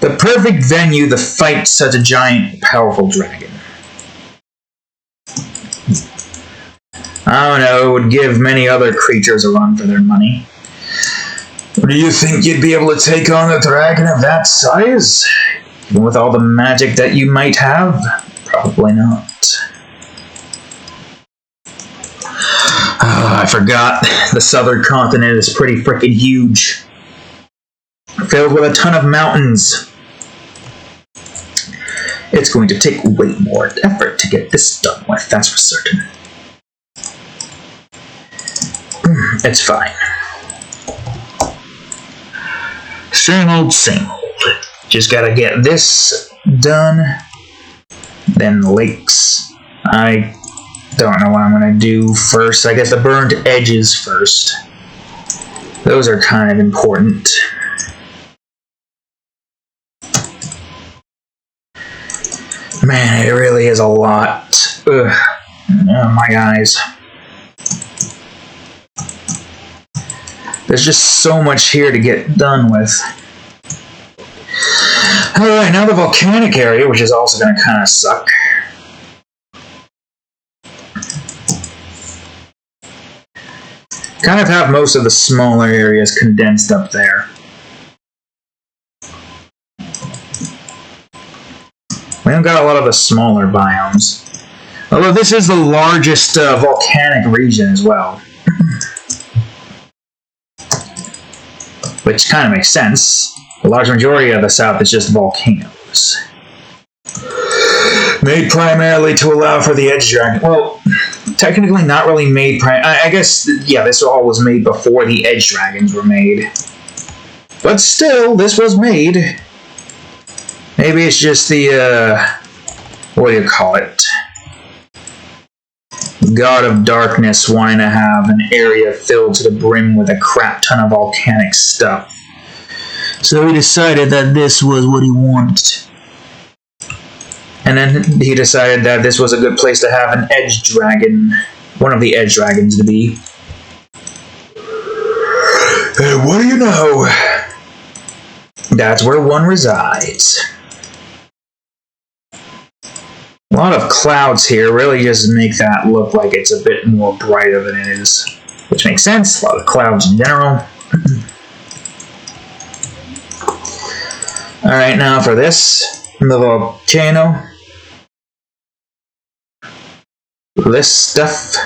The perfect venue to fight such a giant, powerful dragon. I don't know, it would give many other creatures a run for their money. Do you think you'd be able to take on a dragon of that size? Even with all the magic that you might have? Probably not. Oh, I forgot. The southern continent is pretty freaking huge. Filled with a ton of mountains. It's going to take way more effort to get this done with, that's for certain. It's fine. Same old, same old. Just gotta get this done. Then the lakes. I don't know what I'm gonna do first. I guess the burned edges first. Those are kind of important. Man, it really is a lot. Ugh. Oh, my eyes. There's just so much here to get done with. Alright, now the volcanic area, which is also going to kind of suck. Kind of have most of the smaller areas condensed up there. We don't got a lot of the smaller biomes. Although this is the largest volcanic region as well. Which kind of makes sense. The large majority of the south is just volcanoes. Made primarily to allow for the edge dragon. Well, technically not really made I guess, yeah, this all was made before the edge dragons were made. But still, this was made. Maybe it's just the, what do you call it? God of Darkness wanting to have an area filled to the brim with a crap ton of volcanic stuff. So he decided that this was what he wanted. And then he decided that this was a good place to have an edge dragon, one of the edge dragons to be. And what do you know? That's where one resides. A lot of clouds here really just make that look like it's a bit more brighter than it is. Which makes sense, a lot of clouds in general. Alright, now for this, the volcano. This stuff,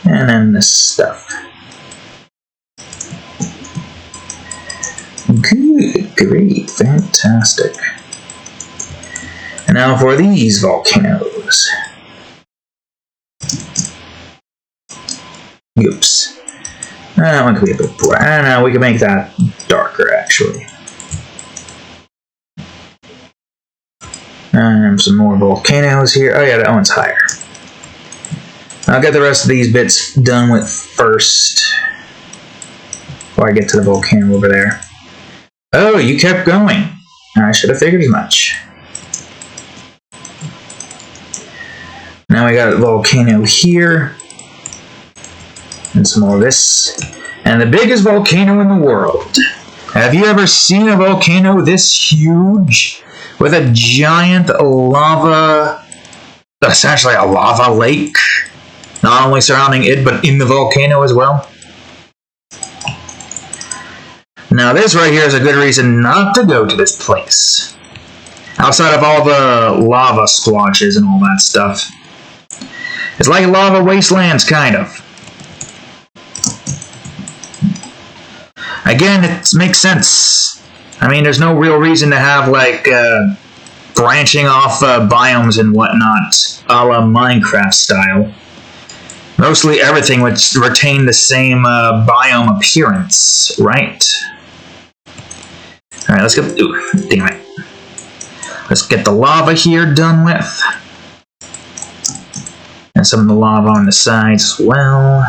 and then this stuff. Good, great, fantastic. And now for these volcanoes. Oops. That one could be a bit bright. I don't know, we can make that darker actually. And some more volcanoes here. Oh yeah, that one's higher. I'll get the rest of these bits done with first. Before I get to the volcano over there. Oh, you kept going. I should have figured as much. Now we got a volcano here. And some more of this. And the biggest volcano in the world. Have you ever seen a volcano this huge? With a giant lava, essentially a lava lake, not only surrounding it, but in the volcano as well? Now this right here is a good reason not to go to this place. Outside of all the lava splotches and all that stuff. It's like lava wastelands, kind of. Again, it makes sense. I mean, there's no real reason to have, like, branching off biomes and whatnot, a la Minecraft style. Mostly everything would retain the same biome appearance, right? Alright, let's get... Ooh, damn it. Let's get the lava here done with. And some of the lava on the sides as well.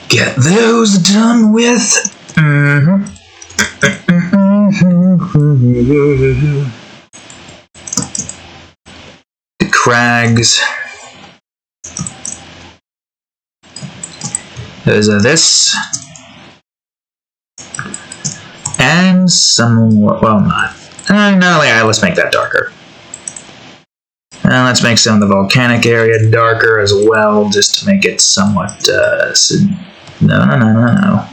Get those done with. The crags. There's this. And some more. Well, not. No, yeah, let's make that darker. And let's make some of the volcanic area darker as well, just to make it somewhat, no.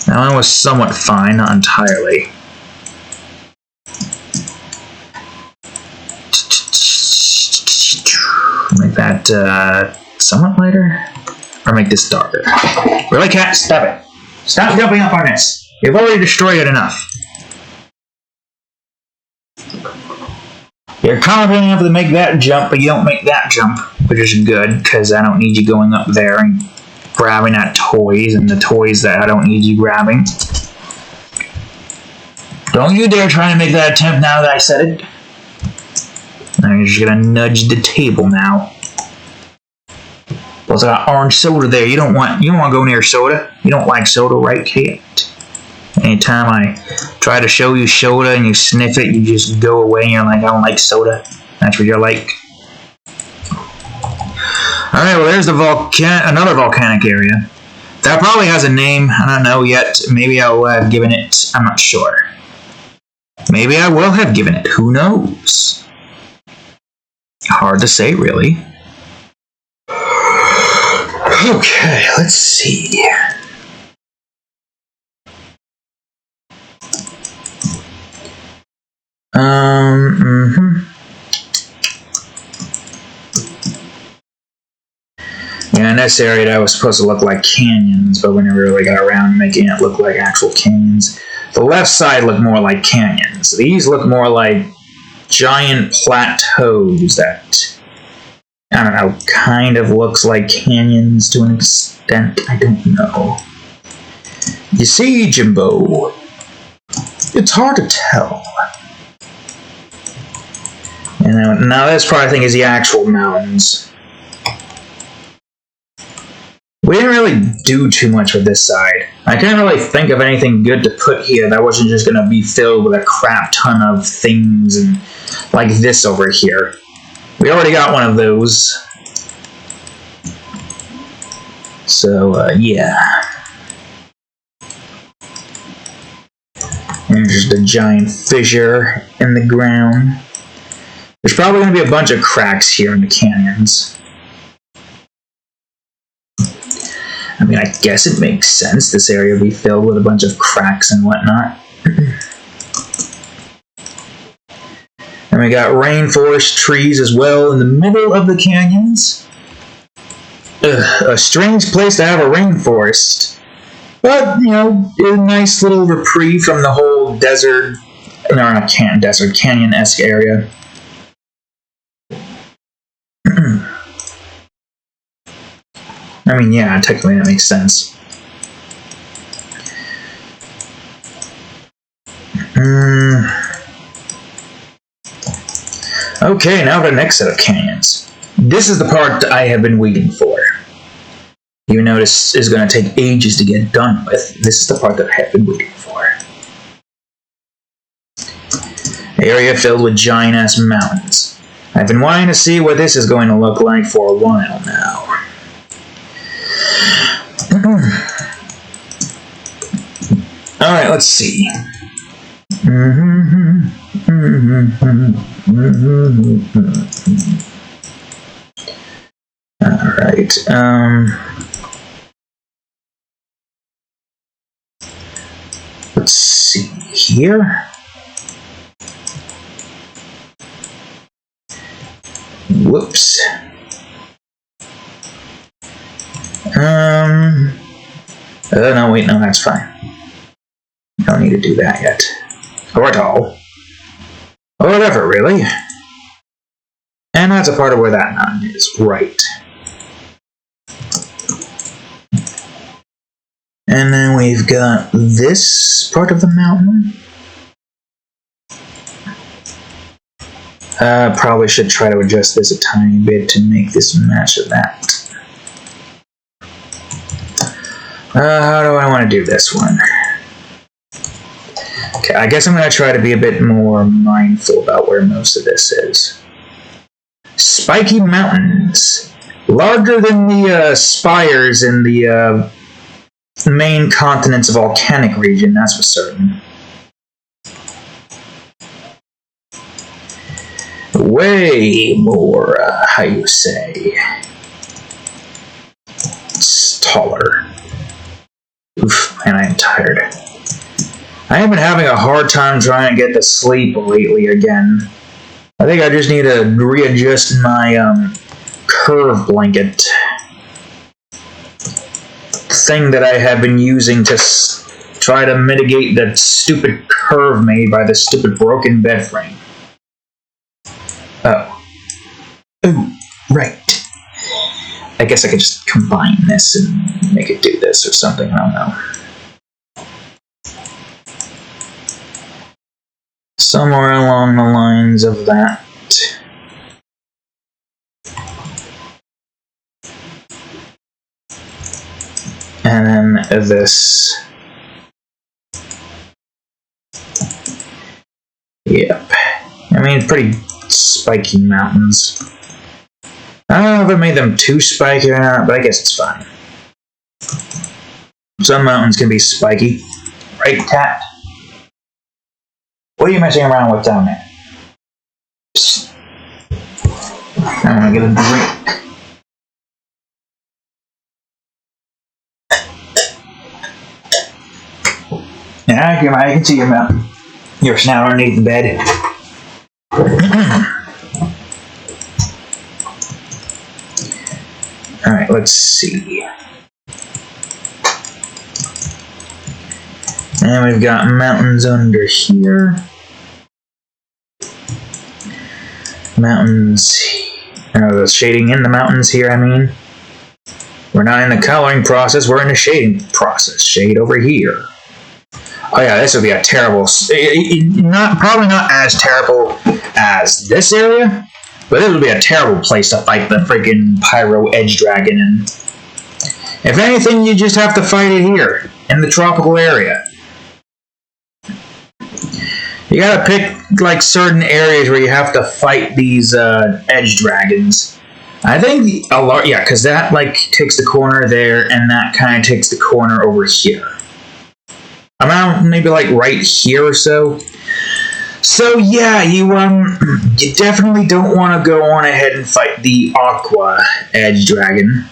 That one was somewhat fine, not entirely. Make that, somewhat lighter? Or make this darker? Really, cat? Stop it. Stop jumping up on this. You've already destroyed it enough. You're confident enough to make that jump, but you don't make that jump, which is good, because I don't need you going up there and grabbing at toys, and the toys that I don't need you grabbing. Don't you dare try to make that attempt now that I said it. Now you're just gonna nudge the table now. Plus I got orange soda there. You don't want to go near soda. You don't like soda, right, Kate? Anytime I try to show you soda and you sniff it, you just go away and you're like, I don't like soda. That's what you're like. Alright, well there's the another volcanic area. That probably has a name. I don't know yet. Maybe I'll have given it. I'm not sure. Maybe I will have given it. Who knows? Hard to say, really. Okay, let's see. Yeah, in this area that was supposed to look like canyons, but we never really got around to making it look like actual canyons. The left side looked more like canyons. These look more like giant plateaus that, I don't know, kind of looks like canyons to an extent. I don't know. You see, Jimbo, it's hard to tell. And now this part I think is the actual mountains. We didn't really do too much with this side. I couldn't really think of anything good to put here that wasn't just going to be filled with a crap ton of things and like this over here. We already got one of those. So, yeah. And just a giant fissure in the ground. There's probably going to be a bunch of cracks here in the canyons. I mean, I guess it makes sense. This area will be filled with a bunch of cracks and whatnot. And we got rainforest trees as well in the middle of the canyons. A strange place to have a rainforest. But, you know, a nice little reprieve from the whole desert, no, not desert, canyon-esque area. I mean, yeah, technically that makes sense. Okay, now the next set of canyons. This is the part that I have been waiting for. You notice is going to take ages to get done with. This is the part that I have been waiting for. Area filled with giant-ass mountains. I've been wanting to see what this is going to look like for a while now. Alright, let's see. Alright, let's see here. Whoops. No, wait, no, that's fine. Don't need to do that yet. Or at all. Or whatever, really. And that's a part of where that mountain is, right. And then we've got this part of the mountain. Probably should try to adjust this a tiny bit to make this match that. How do I want to do this one? Okay, I guess I'm going to try to be a bit more mindful about where most of this is. Spiky mountains. Larger than the spires in the main continent's volcanic region, that's for certain. Way more, how you say, it's taller. Oof, man, I am tired. I have been having a hard time trying to get to sleep lately again. I think I just need to readjust my curve blanket. Thing that I have been using to try to mitigate the stupid curve made by the stupid broken bed frame. Oh. Oh, right. I guess I could just combine this and make it do this or something, I don't know. Somewhere along the lines of that. And then this. Yep. I mean, pretty spiky mountains. I don't know if it made them too spiky or not, but I guess it's fine. Some mountains can be spiky. Right, cat? What are you messing around with down there? Psst. I want to get a drink. Yeah, I can see your mountain. You're now underneath the bed. Alright, let's see. And we've got mountains under here. Mountains. The shading in the mountains here, I mean. We're not in the coloring process, we're in the shading process. Shade over here. Oh yeah, this would be a terrible... probably not as terrible as this area, but this would be a terrible place to fight the freaking Pyro Edge Dragon in. If anything, you just have to fight it here, in the tropical area. You gotta pick, like, certain areas where you have to fight these Edge Dragons. I think, yeah, because that, like, takes the corner there, and that kind of takes the corner over here. Around maybe like right here or so. So yeah, you definitely don't want to go on ahead and fight the Aqua Edge Dragon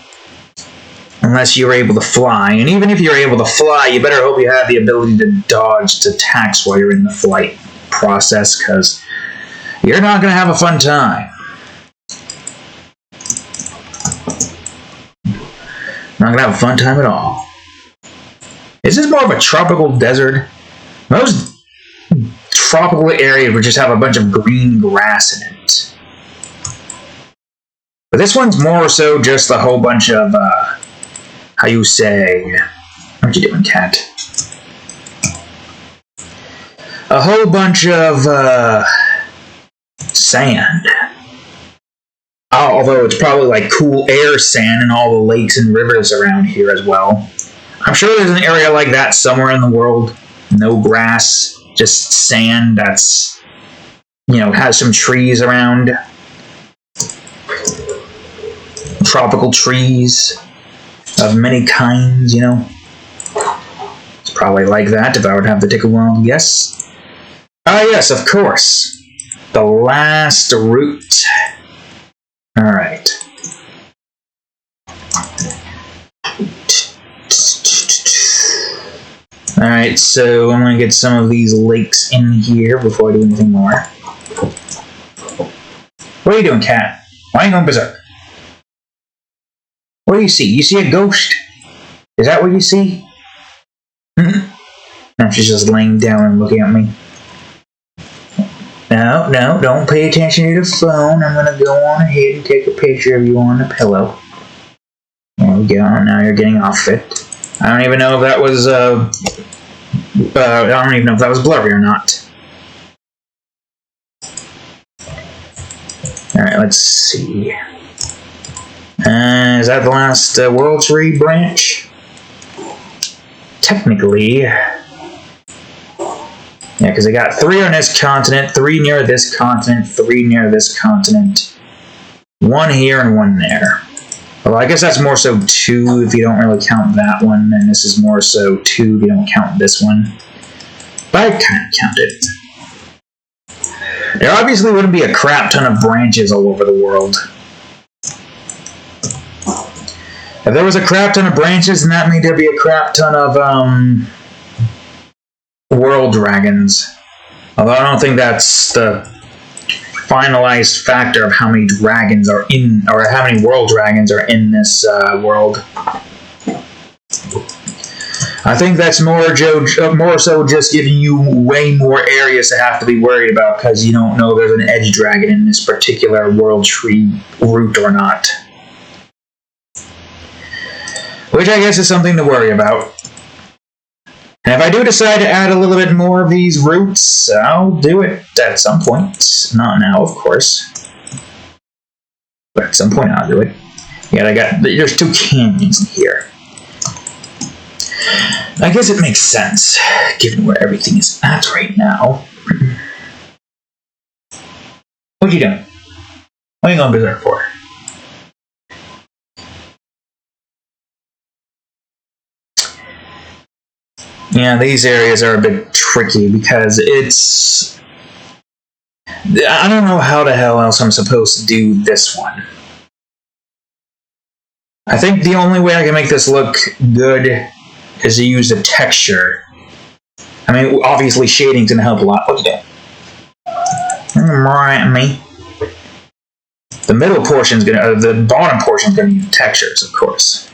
unless you're able to fly. And even if you're able to fly, you better hope you have the ability to dodge attacks while you're in the flight process, because you're not going to have a fun time. Not going to have a fun time at all. Is this more of a tropical desert? Most tropical areas would just have a bunch of green grass in it. But this one's more so just a whole bunch of, how you say... What you doing, cat? A whole bunch of, sand. Although it's probably like cool air sand in all the lakes and rivers around here as well. I'm sure there's an area like that somewhere in the world. No grass, just sand that's, you know, has some trees around. Tropical trees of many kinds, you know. It's Probably like that if I would have to take a wild guess. Ah, yes, of course. The last route. Alright. Alright, so I'm going to get some of these lakes in here before I do anything more. What are you doing, cat? Why are you going berserk? What do you see? You see a ghost? Is that what you see? No, she's just laying down and looking at me. No, don't pay attention to the phone. I'm going to go on ahead and take a picture of you on the pillow. There we go. Now you're getting off it. I don't even know if that was, I don't even know if that was blurry or not. Alright, let's see. Is that the last World Tree branch? Technically. Yeah, because I got 3 on this continent, 3 near this continent, 3 near this continent. 1 here and 1 there. Well, I guess that's more so 2 if you don't really count that one, and this is more so 2 if you don't count this one. But I kind of count it. There obviously wouldn't be a crap ton of branches all over the world. If there was a crap ton of branches, then that means there'd be a crap ton of, world dragons. Although I don't think that's the finalized factor of how many dragons are in, or how many world dragons are in this world. I think that's more so just giving you way more areas to have to be worried about because you don't know if there's an edge dragon in this particular world tree route or not. Which I guess is something to worry about. And if I do decide to add a little bit more of these routes, I'll do it at some point. Not now, of course. But at some point I'll do it. Yeah, there's 2 canyons in here. I guess it makes sense, given where everything is at right now. What you doing? What are you going berserk for? Yeah, these areas are a bit tricky because it's... I don't know how the hell else I'm supposed to do this one. I think the only way I can make this look good is to use the texture. I mean, obviously shading's gonna help a lot. What you doing? Right, me. The middle portion's gonna, the bottom portion's gonna use textures, of course.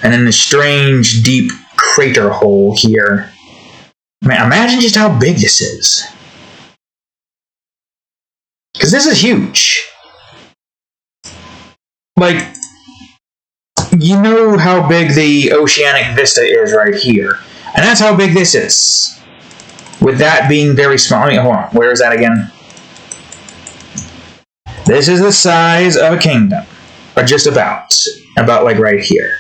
And then the strange, deep crater hole here. Man, imagine just how big this is. Because this is huge. Like, you know how big the oceanic vista is right here. And that's how big this is. With that being very small. I mean, hold on, where is that again? This is the size of a kingdom. Or just about. About like right here.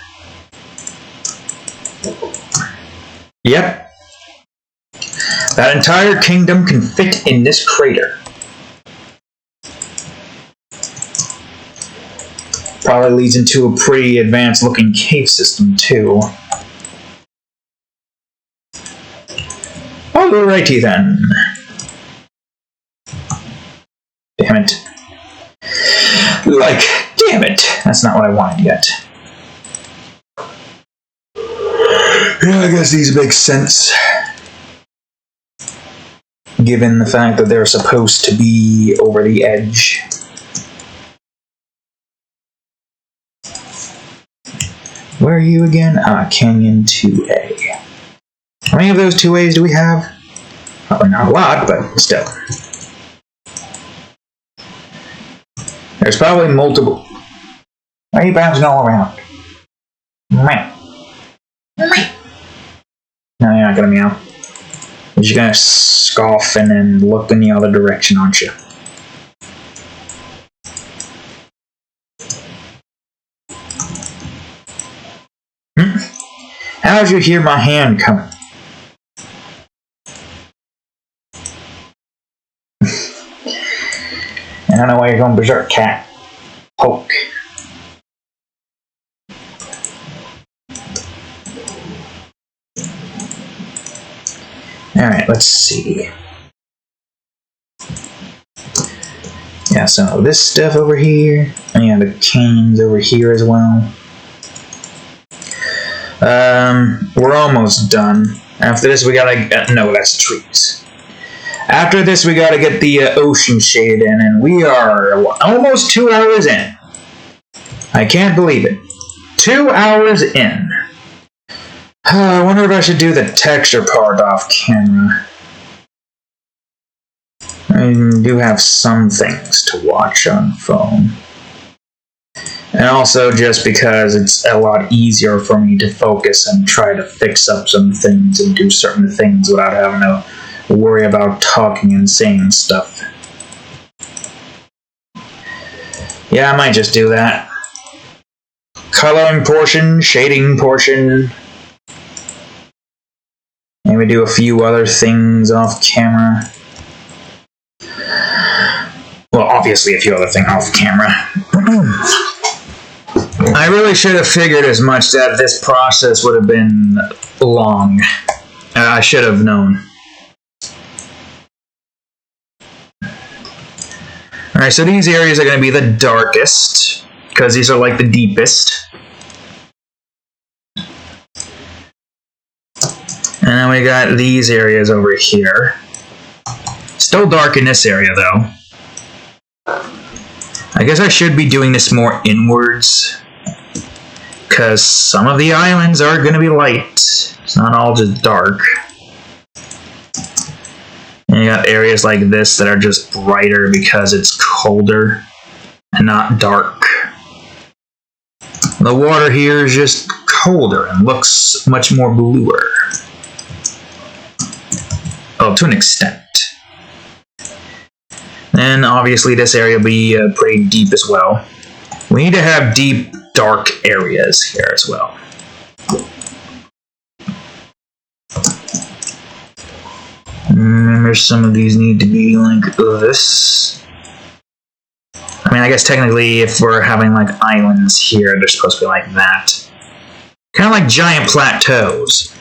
Yep. That entire kingdom can fit in this crater. Probably leads into a pretty advanced looking cave system too. Alrighty then. Damn it. Like, damn it. That's not what I wanted yet. Yeah, I guess these make sense. Given the fact that they're supposed to be over the edge. Where are you again? Canyon 2A. How many of those 2As do we have? Probably not a lot, but still. There's probably multiple. Why are you bouncing all around? Meow. Meow. No, you're not gonna meow. You're just gonna scoff and then look in the other direction, aren't you? How did you hear my hand coming? I don't know why you're going berserk, cat. Poke. Alright, let's see. Yeah, so this stuff over here. And yeah, the canyons over here as well. We're almost done. After this, we gotta... no, that's trees. After this, we gotta get the ocean shade in, and we are almost 2 hours in. I can't believe it. 2 hours in. I wonder if I should do the texture part off camera. I do have some things to watch on phone. And also just because it's a lot easier for me to focus and try to fix up some things and do certain things without having to worry about talking and saying stuff. Yeah, I might just do that. Coloring portion, shading portion. Maybe do a few other things off camera. Well, obviously a few other things off camera. I really should have figured as much that this process would have been long. I should have known. Alright, so these areas are going to be the darkest, because these are like the deepest. And then we got these areas over here. Still dark in this area, though. I guess I should be doing this more inwards, because some of the islands are going to be light. It's not all just dark. And you got areas like this that are just brighter because it's colder and not dark. The water here is just colder and looks much more bluer. Oh, to an extent. And obviously this area will be pretty deep as well. We need to have deep, dark areas here as well. Remember, some of these need to be like this. I mean, I guess technically if we're having like islands here, they're supposed to be like that. Kind of like giant plateaus.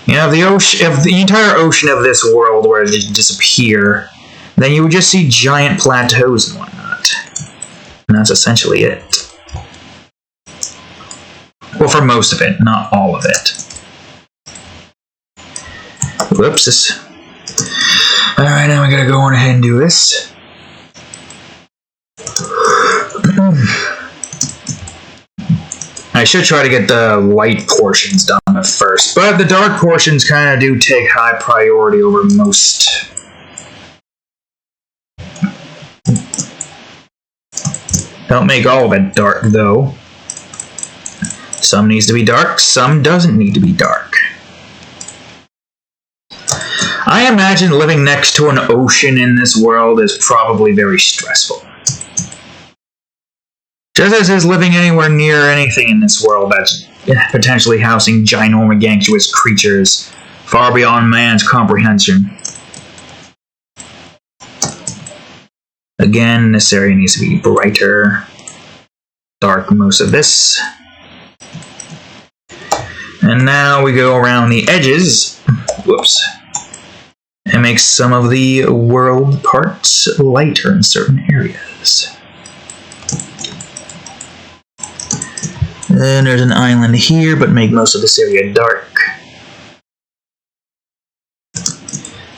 You know, if the entire ocean of this world were to disappear, then you would just see giant plateaus and whatnot. And that's essentially it. Well, for most of it, not all of it. Whoops. Alright, now we gotta go on ahead and do this. I should try to get the light portions done at first, but the dark portions kind of do take high priority over most. Don't make all of it dark, though. Some needs to be dark, some doesn't need to be dark. I imagine living next to an ocean in this world is probably very stressful. Just as is living anywhere near anything in this world that's potentially housing ginormous creatures far beyond man's comprehension. Again, this area needs to be brighter. Dark most of this. And now we go around the edges. Whoops. And make some of the world parts lighter in certain areas. Then there's an island here, but make most of this area dark.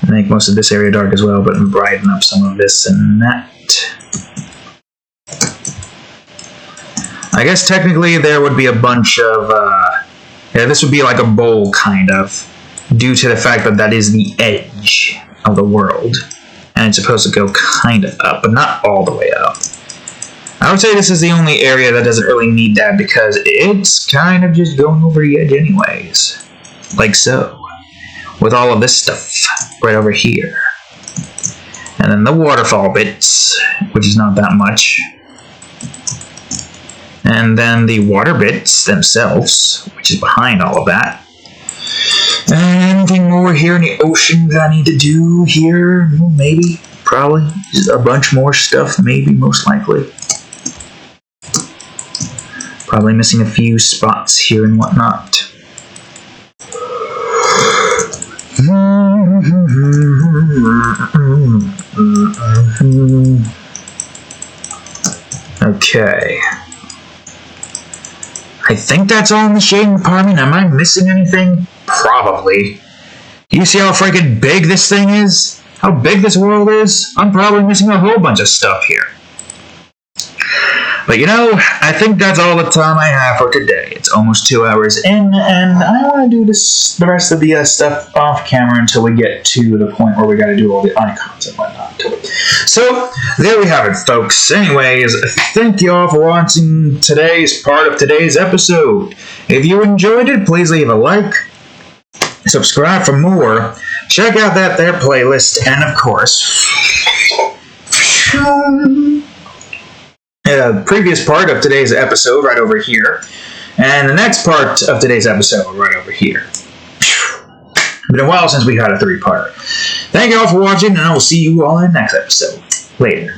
Make most of this area dark as well, but brighten up some of this and that. I guess technically there would be a bunch of, yeah, this would be like a bowl, kind of, due to the fact that that is the edge of the world. And it's supposed to go kind of up, but not all the way up. I would say this is the only area that doesn't really need that because it's kind of just going over the edge anyways. Like so. With all of this stuff right over here. And then the waterfall bits, which is not that much. And then the water bits themselves, which is behind all of that. And anything more here in the ocean that I need to do here? Maybe, probably. Just a bunch more stuff, maybe, most likely. Probably missing a few spots here and whatnot. Okay. I think that's all in the shading department. Am I missing anything? Probably. You see how freaking big this thing is? How big this world is? I'm probably missing a whole bunch of stuff here. But I think that's all the time I have for today. It's almost 2 hours in, and I want to do the rest of the stuff off camera until we get to the point where we got to do all the icons and whatnot. So, there we have it, folks. Anyways, thank you all for watching today's part of today's episode. If you enjoyed it, please leave a like, subscribe for more, check out that there playlist, and of course, previous part of today's episode right over here, and the next part of today's episode right over here. It's been a while since we had a 3-parter. Thank you all for watching, and I will see you all in the next episode. Later.